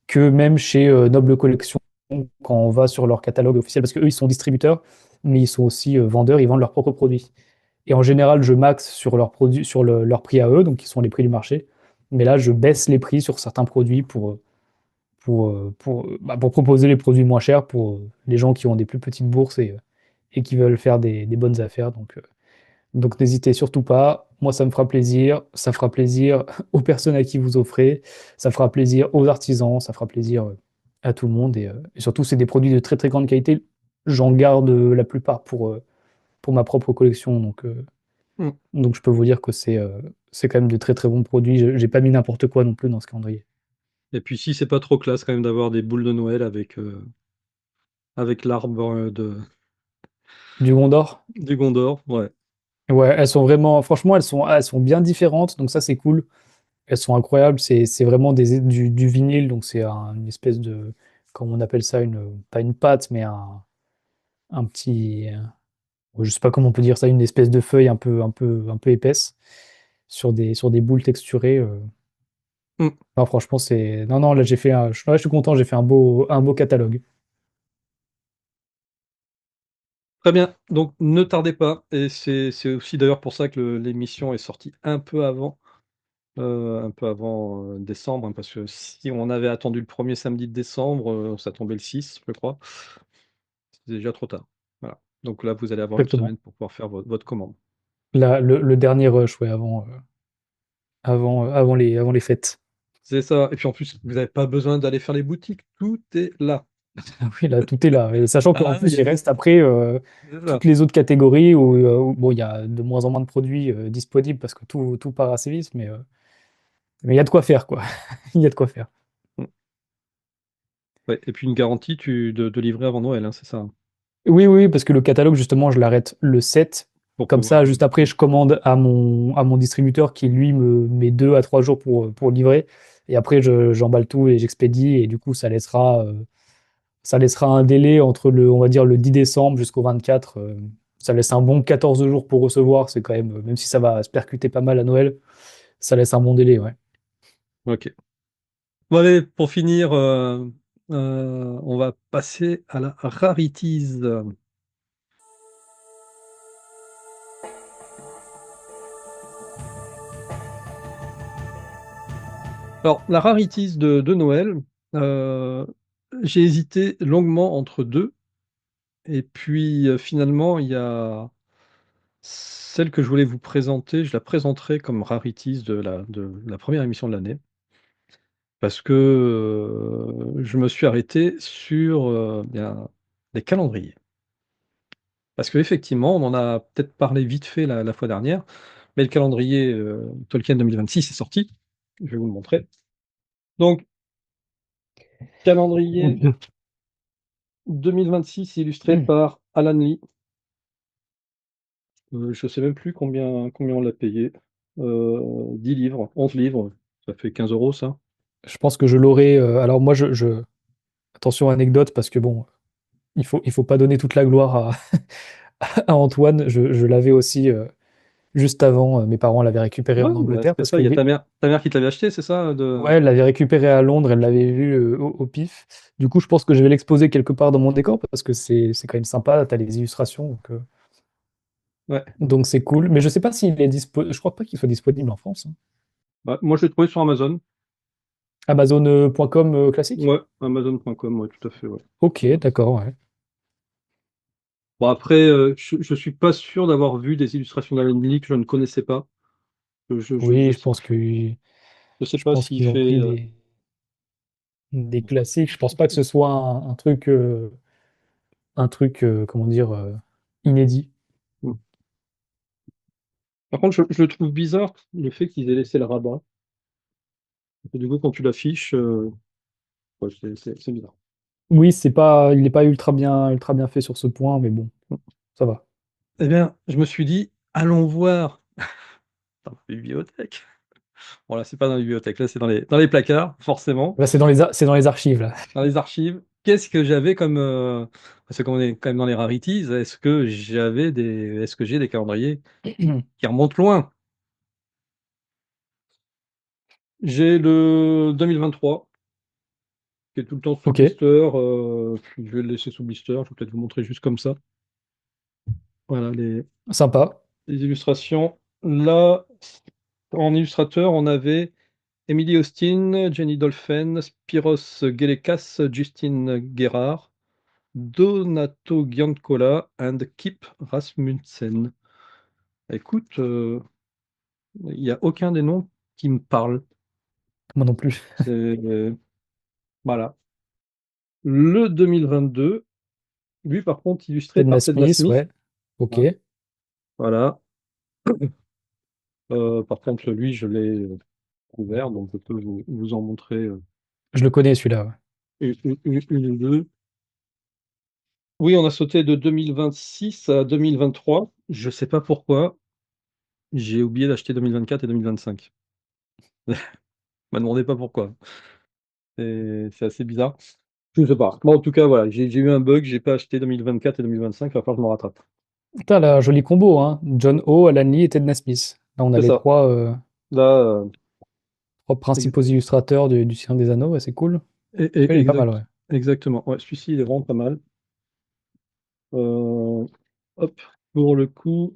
que même chez Noble Collection quand on va sur leur catalogue officiel, parce qu'eux, ils sont distributeurs, mais ils sont aussi vendeurs, ils vendent leurs propres produits. Et en général, je maxe sur leurs produits, sur leur prix à eux, donc qui sont les prix du marché. Mais là, je baisse les prix sur certains produits pour proposer les produits moins chers pour les gens qui ont des plus petites bourses et qui veulent faire des bonnes affaires. Donc n'hésitez surtout pas. Moi, ça me fera plaisir. Ça fera plaisir aux personnes à qui vous offrez. Ça fera plaisir aux artisans. Ça fera plaisir à tout le monde. Et surtout, c'est des produits de très très grande qualité. J'en garde la plupart pour ma propre collection. Mm. Donc je peux vous dire que c'est quand même de très très bons produits. J'ai pas mis n'importe quoi non plus dans ce calendrier. Et puis si c'est pas trop classe quand même d'avoir des boules de Noël avec l'arbre Du Gondor? du Gondor, ouais. Ouais, elles sont vraiment, franchement, elles sont bien différentes, donc ça c'est cool. Elles sont incroyables, c'est vraiment du vinyle, donc c'est une espèce de, comment on appelle ça, pas une pâte, mais un petit, je sais pas comment on peut dire ça, une espèce de feuille un peu épaisse sur des boules texturées. Mm. Non, franchement, non, non, là je suis content, j'ai fait un beau catalogue. Très bien, donc ne tardez pas, et c'est aussi d'ailleurs pour ça que l'émission est sortie un peu avant décembre, hein, parce que si on avait attendu le premier samedi de décembre, ça tombait le 6, je crois, c'est déjà trop tard. Voilà. Donc là, vous allez avoir une Exactement. semaine pour pouvoir faire votre commande. Là, le dernier rush, ouais, avant les fêtes. C'est ça, et puis en plus, vous n'avez pas besoin d'aller faire les boutiques, tout est là. Oui, là, tout est là. Et sachant qu'en Ah, il plus, y a il reste après c'est ça. toutes les autres catégories où bon, il y a de moins en moins de produits disponibles parce que tout part assez vite, mais il y a de quoi faire, quoi. Il y a de quoi faire. Mm. Ouais, et puis une garantie de livrer avant Noël, hein, c'est ça, hein, Oui, oui, parce que le catalogue, justement, je l'arrête le 7. pour Comme pouvoir. ça, juste après, je commande à mon distributeur qui, lui, me met 2 à 3 jours pour livrer. Et après, j'emballe tout et j'expédie. Et du coup, ça laissera un délai entre on va dire, le 10 décembre jusqu'au 24. Ça laisse un bon 14 jours pour recevoir. C'est quand même, même si ça va se percuter pas mal à Noël, ça laisse un bon délai, ouais. Ok. Bon, allez, pour finir, on va passer à la rarities. Alors, la rarities de Noël, euh, j'ai hésité longuement entre deux, et puis finalement, il y a celle que je voulais vous présenter, je la présenterai comme rarities de la première émission de l'année, parce que je me suis arrêté sur bien, les calendriers. Parce qu'effectivement, on en a peut-être parlé vite fait la fois dernière, mais le calendrier Tolkien 2026 est sorti. Je vais vous le montrer. Donc, calendrier 2026 illustré par Alan Lee. Je ne sais même plus combien on l'a payé. 10 livres, 11 livres, ça fait 15 euros ça. Je pense que je l'aurais. Alors moi, attention anecdote parce que bon, il faut pas donner toute la gloire à Antoine. Je l'avais aussi juste avant. Mes parents l'avaient récupéré Ouais, en bah, Angleterre c'était parce ça, que il y a ta mère qui te l'avait acheté, c'est ça ouais, elle l'avait récupéré à Londres. Elle l'avait vu au pif. Du coup, je pense que je vais l'exposer quelque part dans mon décor parce que c'est quand même sympa. T'as les illustrations, Ouais. donc c'est cool. Mais je sais pas s'il est dispo. Je crois pas qu'il soit disponible en France, hein. Bah, moi, je l'ai trouvé sur Amazon. Amazon.com classique? Ouais, Amazon.com, ouais, tout à fait, ouais. Ok, d'accord, ouais. Bon, après, je suis pas sûr d'avoir vu des illustrations d'Alan Lee que je ne connaissais pas. Oui, Je sais je pas pense s'il qu'ils ont fait. pris des classiques. Je pense pas que ce soit un truc, comment dire, inédit. Hmm. Par contre, je le trouve bizarre, le fait qu'ils aient laissé le rabat. Et du coup, quand tu l'affiches, ouais, c'est bizarre. Oui, il n'est pas ultra bien fait sur ce point, mais bon, ça va. Eh bien, je me suis dit, allons voir dans la bibliothèque. Bon, là, c'est pas dans la bibliothèque, là, c'est dans les placards, forcément, Là, c'est dans les archives, là. dans les archives. Qu'est-ce que j'avais comme. Parce que comme on est quand même dans les rarities, est-ce que j'ai des calendriers qui remontent loin? J'ai le 2023, qui est tout le temps sous Ok, blister. Puis je vais le laisser sous blister. Je vais peut-être vous montrer juste comme ça. Voilà sympa. les illustrations. Là, en illustrateur, on avait Emily Austin, Jenny Dolphin, Spiros Gelekas, Justin Gerard, Donato Giancola and Kip Rasmussen. Écoute, il n'y a aucun des noms qui me parle. Moi non plus. C'est voilà. Le 2022, lui par contre illustré Ted par Ted Smith, Nasmith. ouais. Ok. Hein, voilà. Par contre, lui, je l'ai couvert, donc je peux vous en montrer Je le connais, celui-là, ouais. une ou deux. Oui, on a sauté de 2026 à 2023. Je sais pas pourquoi. J'ai oublié d'acheter 2024 et 2025. Me demandez pas pourquoi. C'est assez bizarre. Je sais pas. Moi, en tout cas, voilà, j'ai eu un bug. J'ai pas acheté 2024 et 2025. Il va falloir que je me rattrape. Putain, la jolie combo, hein. John O, Alan Lee et Ted Smith. Là, on a C'est les ça. Là, trois ex- principaux illustrateurs du Seigneur des Anneaux, ouais, c'est cool. e- e- Celui-là, il est pas mal, exact, ouais. exactement. Ouais, celui-ci, il est vraiment pas mal. Euh, hop, pour le coup.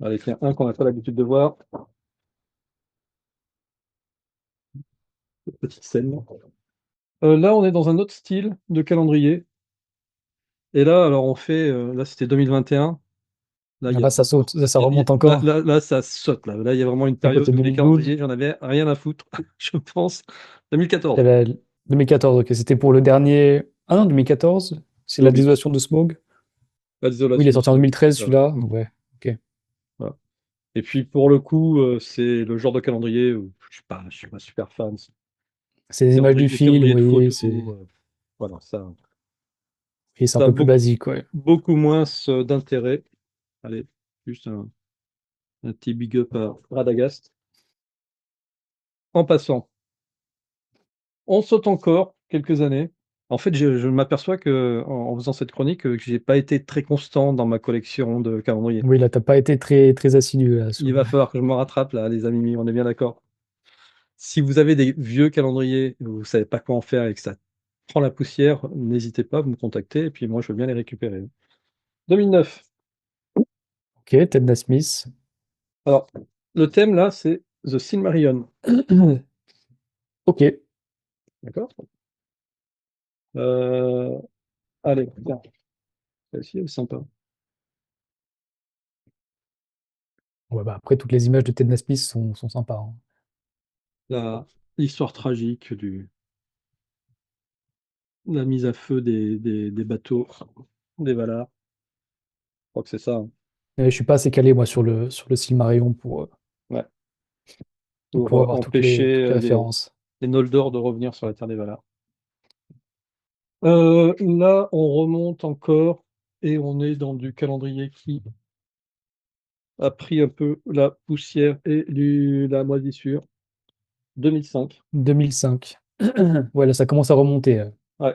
Allez, tiens, un qu'on n'a pas l'habitude de voir. Petite scène. Là, on est dans un autre style de calendrier. Et là, alors, on fait. Là, c'était 2021. Là, Ah, là, ça saute, ça remonte là, encore. là, là, ça saute. Là, il y a vraiment une À période côté de où les 2012. calendriers, j'en avais rien à foutre, je pense. C'est 2014. la 2014, ok. C'était pour le dernier. Ah non, 2014. C'est Le la Hobbit. désolation de Smog. La Oui, il est désolation de sorti en Smaug. 2013, Voilà. celui-là. Ouais, ok. Voilà. Et puis, pour le coup, c'est le genre de calendrier où je suis pas super fan. C'est C'est des images du des film, calendriers de oui. photos. Voilà, C'est un ça a peu plus beaucoup, basique, ouais. beaucoup moins d'intérêt. Allez, juste un petit big up à Radagast. En passant. On saute encore quelques années. En fait, je m'aperçois en faisant cette chronique, que j'ai pas été très constant dans ma collection de calendriers. Oui, là, t'as pas été très assidu là. Il va falloir que je me rattrape là, les amis, on est bien d'accord. Si vous avez des vieux calendriers, vous savez pas quoi en faire et que ça prend la poussière, n'hésitez pas à me contacter et puis moi je veux bien les récupérer. 2009. Ok, Ted Smith. Alors, le thème là, c'est The Silmarillion. Ok. D'accord? Euh, allez, tiens, celle-ci elle est sympa. Ouais, bah, après, toutes les images de Ted Smith sont sympas, hein. L'histoire tragique la mise à feu des bateaux, des Valar. crois que c'est ça, hein. Je suis pas assez calé, moi, sur le Silmarillion Ouais. Pour pour avoir empêcher toutes les références. les Noldor de revenir sur la Terre des Valar. Là, on remonte encore et on est dans du calendrier qui a pris un peu la poussière et la moisissure. 2005. 2005. Ouais, là, ça commence à remonter. Ouais,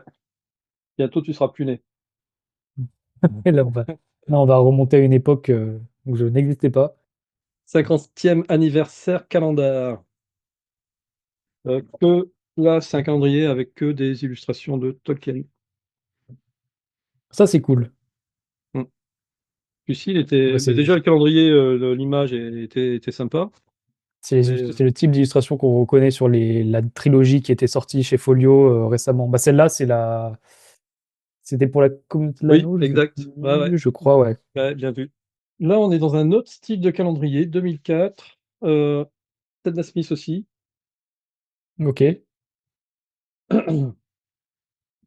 bientôt tu seras plus né. Et là, on va remonter à une époque où je n'existais pas. 50e anniversaire calendar. Là, c'est un calendrier avec que des illustrations de Tolkien. Ça, c'est cool. Mm. Puis si, il Ouais, était. Mais déjà, le calendrier, l'image était sympa. Mais c'est le type d'illustration qu'on reconnaît sur la trilogie qui était sortie chez Folio récemment. Bah, celle-là, c'était pour la Communauté de oui, l'Anneau, exact. Ouais, ouais, je crois, ouais. ouais, bien vu. Là, on est dans un autre style de calendrier, 2004. Ted Smith aussi. Ok.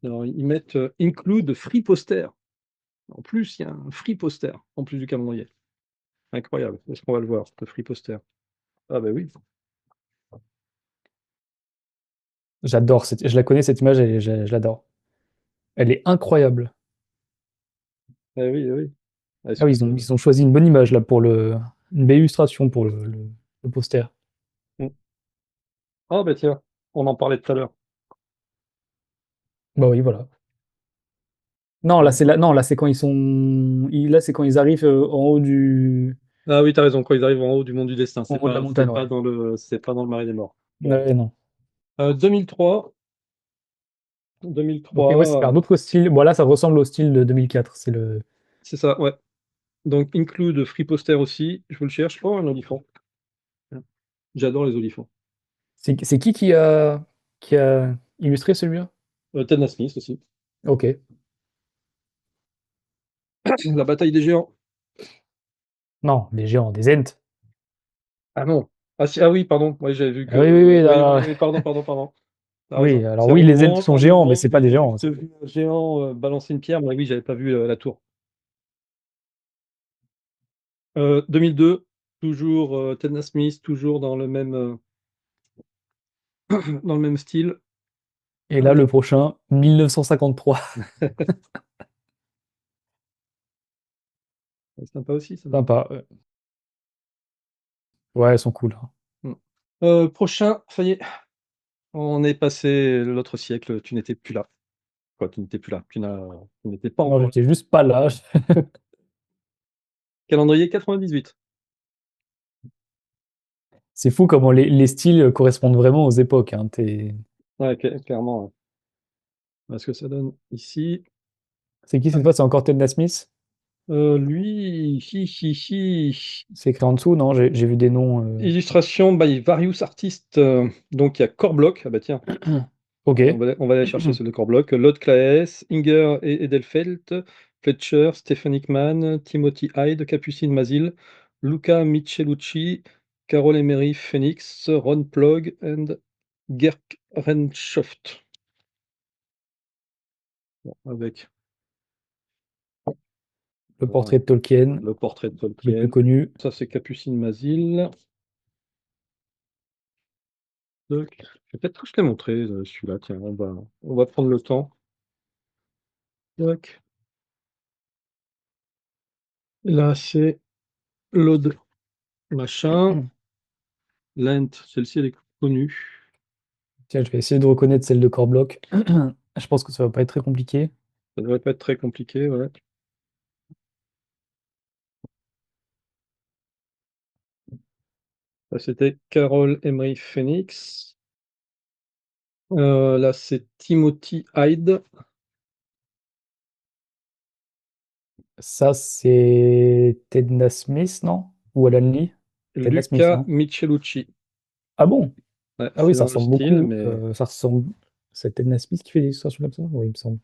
Alors, ils mettent include free poster. En plus, il y a un free poster en plus du calendrier. Incroyable. Est-ce qu'on va le voir, le free poster? Ah, bah oui. J'adore je la connais cette image et je l'adore. Elle est incroyable. Ah oui, ah oui. Est-ce Ah oui, que ils ont choisi une bonne image là une belle illustration pour le poster. Mm. Ah, bah tiens, on en parlait tout à l'heure. Bah oui, voilà. Non, non, là c'est quand là c'est quand ils arrivent Ah oui, t'as raison, quand ils arrivent en haut du monde du destin, en haut de la montagne, ouais. c'est pas dans le Marais des Morts. Ouais, non. 2003, Ok, ouais, c'est 2003, un autre style. Bon, là, ça ressemble au style de 2004. c'est ça, ouais. Donc, include free poster aussi, je vous le cherche. Oh, un olifant. J'adore les olifants. C'est qui a illustré celui-là? Ted Smith aussi. Ok. La bataille des géants. Non, des géants, des Ents. Ah non. Ah, si, ah oui, pardon. Ouais, j'avais vu que. Ah oui, oui, oui, Oui, alors, oui, oui, pardon, pardon, pardon. T'as oui, raison. alors C'est oui, les Ents sont à un géants, mais moment, c'est pas des j'ai géants. juste vu un géant balancer une pierre, mais oui, j'avais pas vu la tour. 2002, toujours Ted Smith, toujours dans le même style. Et là, le Avec, prochain, 1953. c'est sympa aussi, ça. Sympa. Ouais, elles sont cool, hein. Mm. Prochain, ça y est, on est passé l'autre siècle, tu n'étais plus là. Quoi, tu n'étais plus là, tu n'étais pas Non, encore là. j'étais juste pas là. Calendrier 98. C'est fou comment les styles correspondent vraiment aux époques, hein. Ouais, clairement. Ouais. Voilà ce que ça donne ici. C'est qui Ah, cette fois? C'est encore Ted Smith? lui, C'est écrit en dessous, non? J'ai vu des noms. illustration by Various Artists. Donc il y a Corblock. Ah bah tiens, Ok. on va aller chercher ceux de Corblock. Lod Claes, Inger et Edelfelt, Fletcher, Stephen Hickman, Timothy Hyde, Capucine Mazil, Luca Michelucci, Carol Emery Phoenix, Ron Plog and Gerk Renshoft. Bon, avec Le voilà, portrait de Tolkien, le portrait de le plus Tolkien. connu. Ça, c'est Capucine Mazil. Donc, je vais peut-être que je l'ai montré, celui-là. Tiens, on va prendre le temps. Tac. Là, c'est l'Aude machin. Lent, celle-ci, elle est connue. Tiens, je vais essayer de reconnaître celle de Corblock. Je pense que ça va pas être très compliqué. Ça devrait pas être très compliqué, ouais. Là, c'était Carol Emery Phoenix. Là, c'est Timothy Hyde. Ça, c'est Ted Nasmith, non? Ou Alan Lee? Ted Nasmith, Luca non? Michelucci. Ah bon? Ouais, Ah oui, c'est ça dans le ressemble style, beaucoup. mais Ça ressemble. C'est Ted Nasmith qui fait des illustrations comme ça? Oui, il me semble.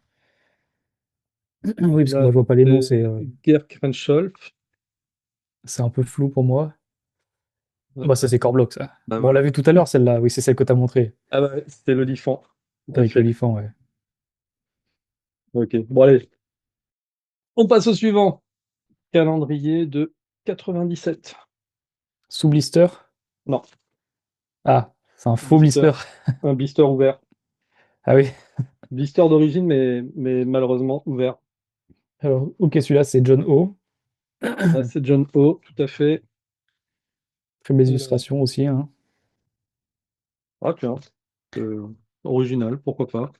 Oui, parce que là, moi, je vois pas les noms, c'est c'est Gerk Rensholt. c'est un peu flou pour moi. Ouais, Bah, ça, c'est Corblock, ça. bah Bon, on l'a voilà. vu tout à l'heure, celle-là. Oui, c'est celle que tu as montrée. Ah bah, c'était l'olifant. En Avec effet. l'olifant, ouais. Ok. Bon, allez. On passe au suivant. calendrier de 97. Sous blister? Non, Ah, c'est un faux blister, blister. un blister ouvert. Ah oui. Blister d'origine, mais malheureusement ouvert. Alors, ok, celui-là, c'est John O. Ah, c'est John O, tout à fait. Très belles Alors, illustrations aussi, hein. ah tiens, euh, original, pourquoi pas.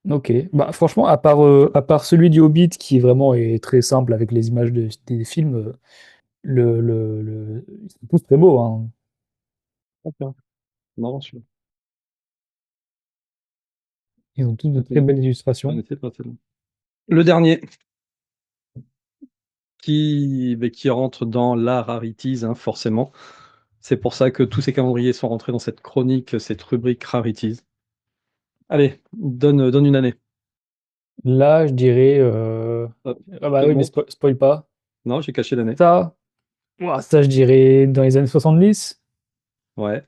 Ok. Bah, franchement, à part celui du Hobbit qui vraiment est très simple avec les images des films, ils sont tous très beaux, hein. Ah, tiens, marrant celui-là. Ils ont tous de Ah, très tiens, belles je illustrations. connaissais pas celle-là. Le dernier, qui rentre dans la rarities, hein, forcément. C'est pour ça que tous ces calendriers sont rentrés dans cette chronique, cette rubrique rarities. Allez, donne une année. Là, je dirais. Hop, Ah je te bah le oui, mais montre. spoil pas. Non, j'ai caché l'année. Ça, ouah, ça, je dirais dans les années 70. Ouais,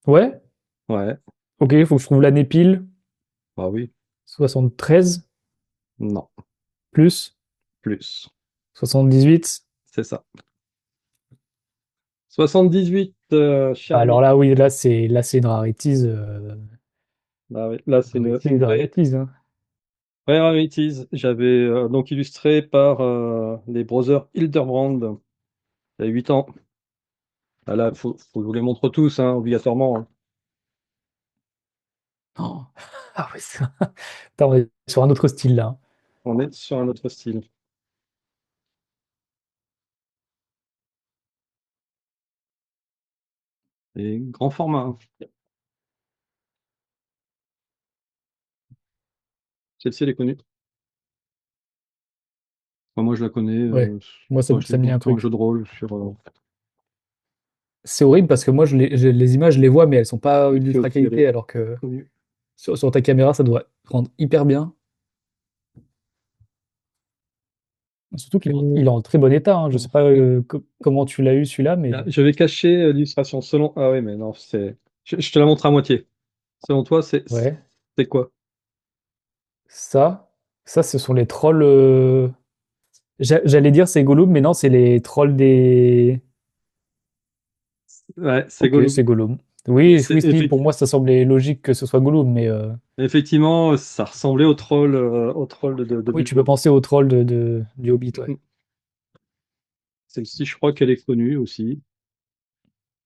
Ouais. ouais, Ok, il faut que je trouve l'année pile. bah oui, 73 non, plus plus. 78. C'est ça. 78, Alors Charmy. là, oui, là, c'est une rarities. Bah oui, là, c'est Rarities, une vraie, rarities, hein. vraie rarities. J'avais donc illustré par les brothers Hildebrand. Il y a 8 ans. Ah là, faut que je vous les montre tous, hein, obligatoirement, hein. Oh. Ah ouais, Putain, on est sur un autre style là. On est sur un autre style. Et grand format, hein. Celle-ci, elle est connue. Enfin, moi, je la connais. Ouais, moi, Moi, je l'ai ça me dit un montré en truc. jeu de rôle sur. C'est horrible parce que moi, les images, je les vois, mais elles sont pas C'est ultra aussi, elle est qualité, alors que connue. sur ta caméra, ça doit rendre hyper bien. Surtout il est en très bon état, hein. Je sais pas comment tu l'as eu celui-là, mais Ah, je vais cacher l'illustration. Selon. Ah oui, mais non, c'est. Je te la montre à moitié. Selon toi, ouais. c'est quoi? Ça, ça, ce sont les trolls. J'allais dire c'est Gollum, mais non, c'est les trolls des. Ouais, c'est Ok, Gollum. c'est Gollum. Et Oui, c'est oui, si, pour moi, ça semblait logique que ce soit Gollum, mais effectivement, ça ressemblait au troll de oui, tu peux Bilbo. penser aux trolls du Hobbit, ouais. Mm. Celle-ci, je crois qu'elle est connue aussi,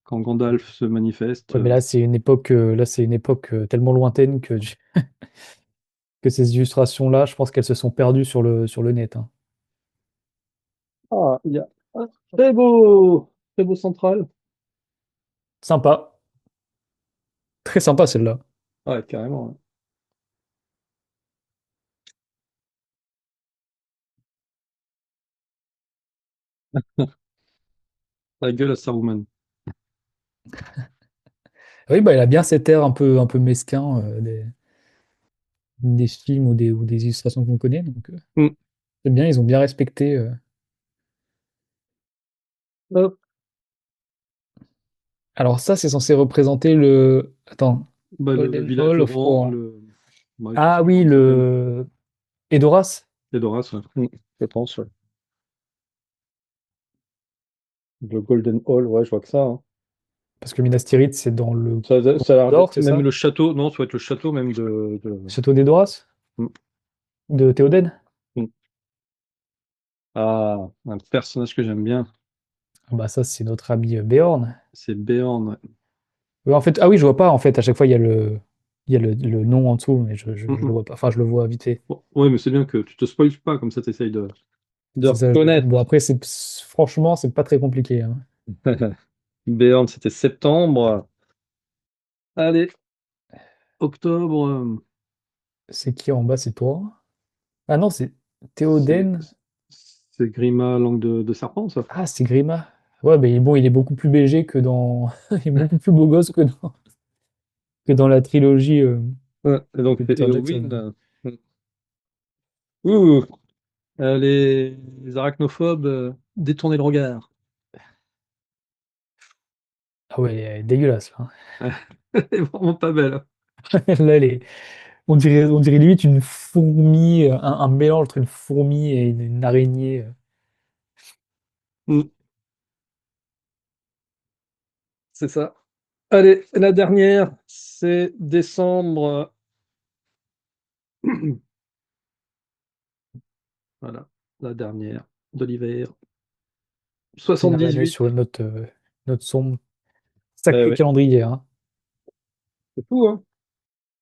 quand Gandalf se manifeste. Ouais, mais là, c'est une époque tellement lointaine que ces illustrations-là, je pense qu'elles se sont perdues sur le net, hein. Ah, il y a un très beau central. Sympa, très sympa celle-là. Ouais, carrément, ouais. La gueule à Saruman. Oui, bah, il a bien cet air un peu mesquin des films ou des illustrations qu'on connaît, donc Mm. c'est bien, ils ont bien respecté. Hop, Alors ça, c'est censé représenter le. Attends. bah, le Golden village, Hall le of rang, War. ouais, je sais Ah plus oui, comment ça s'appelle. le Edoras. Les Doras, ouais. Je pense, ouais. Le Golden Hall, ouais, je vois que ça, hein. Parce que Minas Tirith, c'est dans le Ça a l'air d'or, d'être c'est même ça? le château. Non, ça va être le château même Château d'Edoras? Mm, De Théoden? mm. Ah, un personnage que j'aime bien, Ah bah ça, c'est notre ami Beorn. c'est Béorn, ouais. En fait, ah oui, je vois pas. En fait, à chaque fois, il y a le nom en dessous, mais je le Mm, vois pas. Enfin, je le vois vite fait. Bon, ouais, mais c'est bien que tu te spoiles pas, comme ça tu essayes de C'est ça. reconnaître. Bon, après, franchement, c'est pas très compliqué, hein. Béorn, c'était septembre. Allez, octobre, C'est qui en bas? C'est toi? Ah non, c'est c'est Théoden. c'est Grima, langue de serpent, ça. Ah, c'est Grima. Ouais, mais bon, il est beaucoup plus BG que dans. Il est beaucoup plus beau gosse que dans la trilogie Ouais, et donc de c'est Peter Jackson. Éowyn. Ouh, les arachnophobes, détournez le regard. Ah ouais, elle est dégueulasse, là. Elle est vraiment pas belle, hein. Là, on dirait limite une fourmi, un mélange entre une fourmi et une araignée. Mm, c'est ça. Allez, la dernière, c'est décembre. Voilà, la dernière de l'hiver. Finir l'année 78. sur une note sombre. Eh Sacré ouais, calendrier, hein. c'est fou, hein.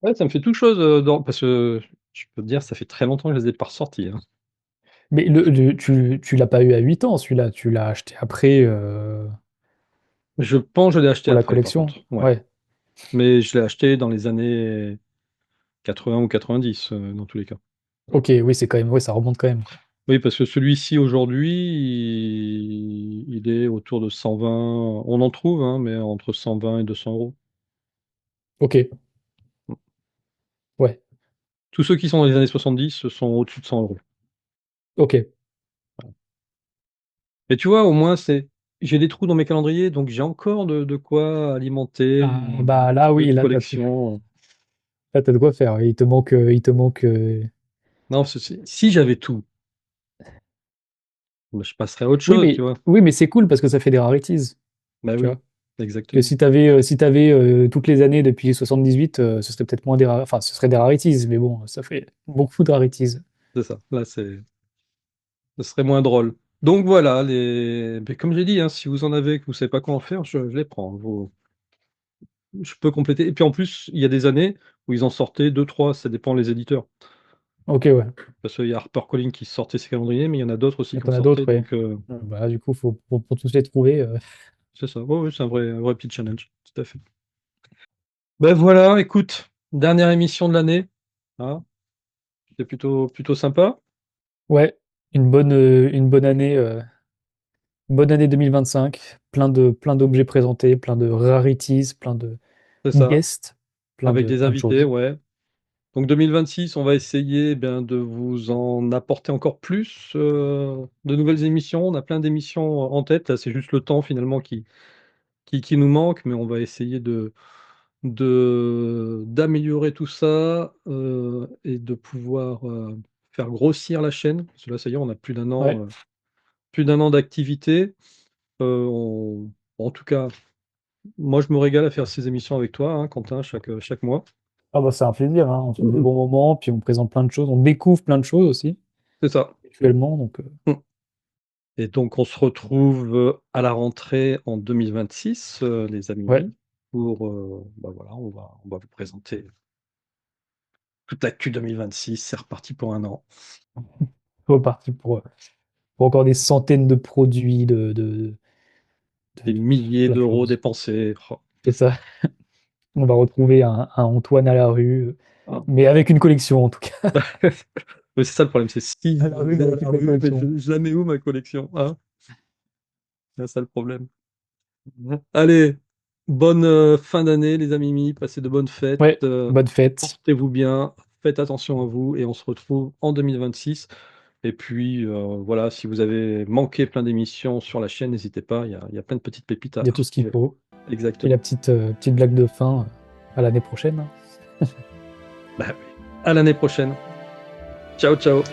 Ouais, ça me fait toute chose parce que je peux te dire, ça fait très longtemps que je les ai pas ressortis, hein. Mais tu l'as pas eu à 8 ans, celui-là, tu l'as acheté après Je pense que je l'ai acheté pour la après, par collection. contre. Ouais. Ouais. Mais je l'ai acheté dans les années 80 ou 90, dans tous les cas. Ok, oui, c'est quand même, ouais, ça remonte quand même, quoi. Oui, parce que celui-ci aujourd'hui, il est autour de 120. On en trouve, hein, mais entre 120 et 200 euros. Ok, ouais, Tous ceux qui sont dans les années 70 sont au-dessus de 100 euros. ok. Mais tu vois, au moins, j'ai des trous dans mes calendriers, donc j'ai encore de quoi alimenter Ah, une bah là, oui, petite là, collection. t'as de quoi faire. Il te manque. Non, si j'avais tout, bah, je passerais à autre Oui, chose, tu vois. oui, mais c'est cool parce que ça fait des rarities, Bah tu oui, vois. Que exactement. si t'avais toutes les années depuis 78, ce serait peut-être moins enfin, ce serait des rarities, mais bon, ça fait beaucoup de rarities. C'est ça. Là, ce serait moins drôle. Donc voilà, mais comme j'ai dit, hein, si vous en avez que vous savez pas quoi en faire, je les prends. Je peux compléter. Et puis en plus, il y a des années où ils en sortaient deux, trois, ça dépend des éditeurs. Ok, ouais. Parce qu'il y a HarperCollins qui sortait ses calendriers, mais il y en a d'autres aussi Mais qui en t'en as sortaient. d'autres, ouais. Donc Bah, du coup, pour tous les trouver. c'est ça. Ouais, ouais, c'est un vrai petit challenge. Tout à fait. Ben voilà, écoute, dernière émission de l'année. Hein, c'était plutôt sympa. Ouais, une bonne année 2025. Plein d'objets présentés, plein de rarities, plein de C'est ça. guests, plein Avec de, des plein de invités, choses. ouais. Donc 2026, on va essayer ben, de vous en apporter encore plus de nouvelles émissions. On a plein d'émissions en tête. Là, c'est juste le temps finalement qui nous manque, mais on va essayer d'améliorer tout ça et de pouvoir faire grossir la chaîne. Parce que là, ça y est, on a Ouais. plus d'un an d'activité. En tout cas, moi, je me régale à faire ces émissions avec toi, hein, Quentin, chaque mois. Ah bah c'est un plaisir, hein. On fait des bons moments, puis on présente plein de choses, on découvre plein de choses aussi, C'est ça. actuellement. Donc, Et donc, on se retrouve à la rentrée en 2026, les ouais, amis, pour, bah voilà, on va vous présenter toute l'actu 2026. C'est reparti pour un an. reparti pour encore des centaines de produits, de, Des de milliers plein de d'euros choses. dépensés. Oh. C'est ça. On va retrouver un Antoine à la rue, Ah. mais avec une collection en tout cas. Mais c'est ça le problème, c'est si À je la rue, vais mais à avec la une belle rue, mais collection. je la mets où ma collection? Hein, c'est ça le problème. Allez, bonne fin d'année, les amis. Passez de bonnes fêtes. Ouais, bonne fête. Portez-vous bien. Faites attention à vous et on se retrouve en 2026. Et puis voilà, si vous avez manqué plein d'émissions sur la chaîne, n'hésitez pas, il y a plein de petites pépites à Il y a tout ce qu'il retrouver. faut. Et la Exactement. petite blague de fin à l'année prochaine, hein. Bah oui. À l'année prochaine. Ciao, ciao.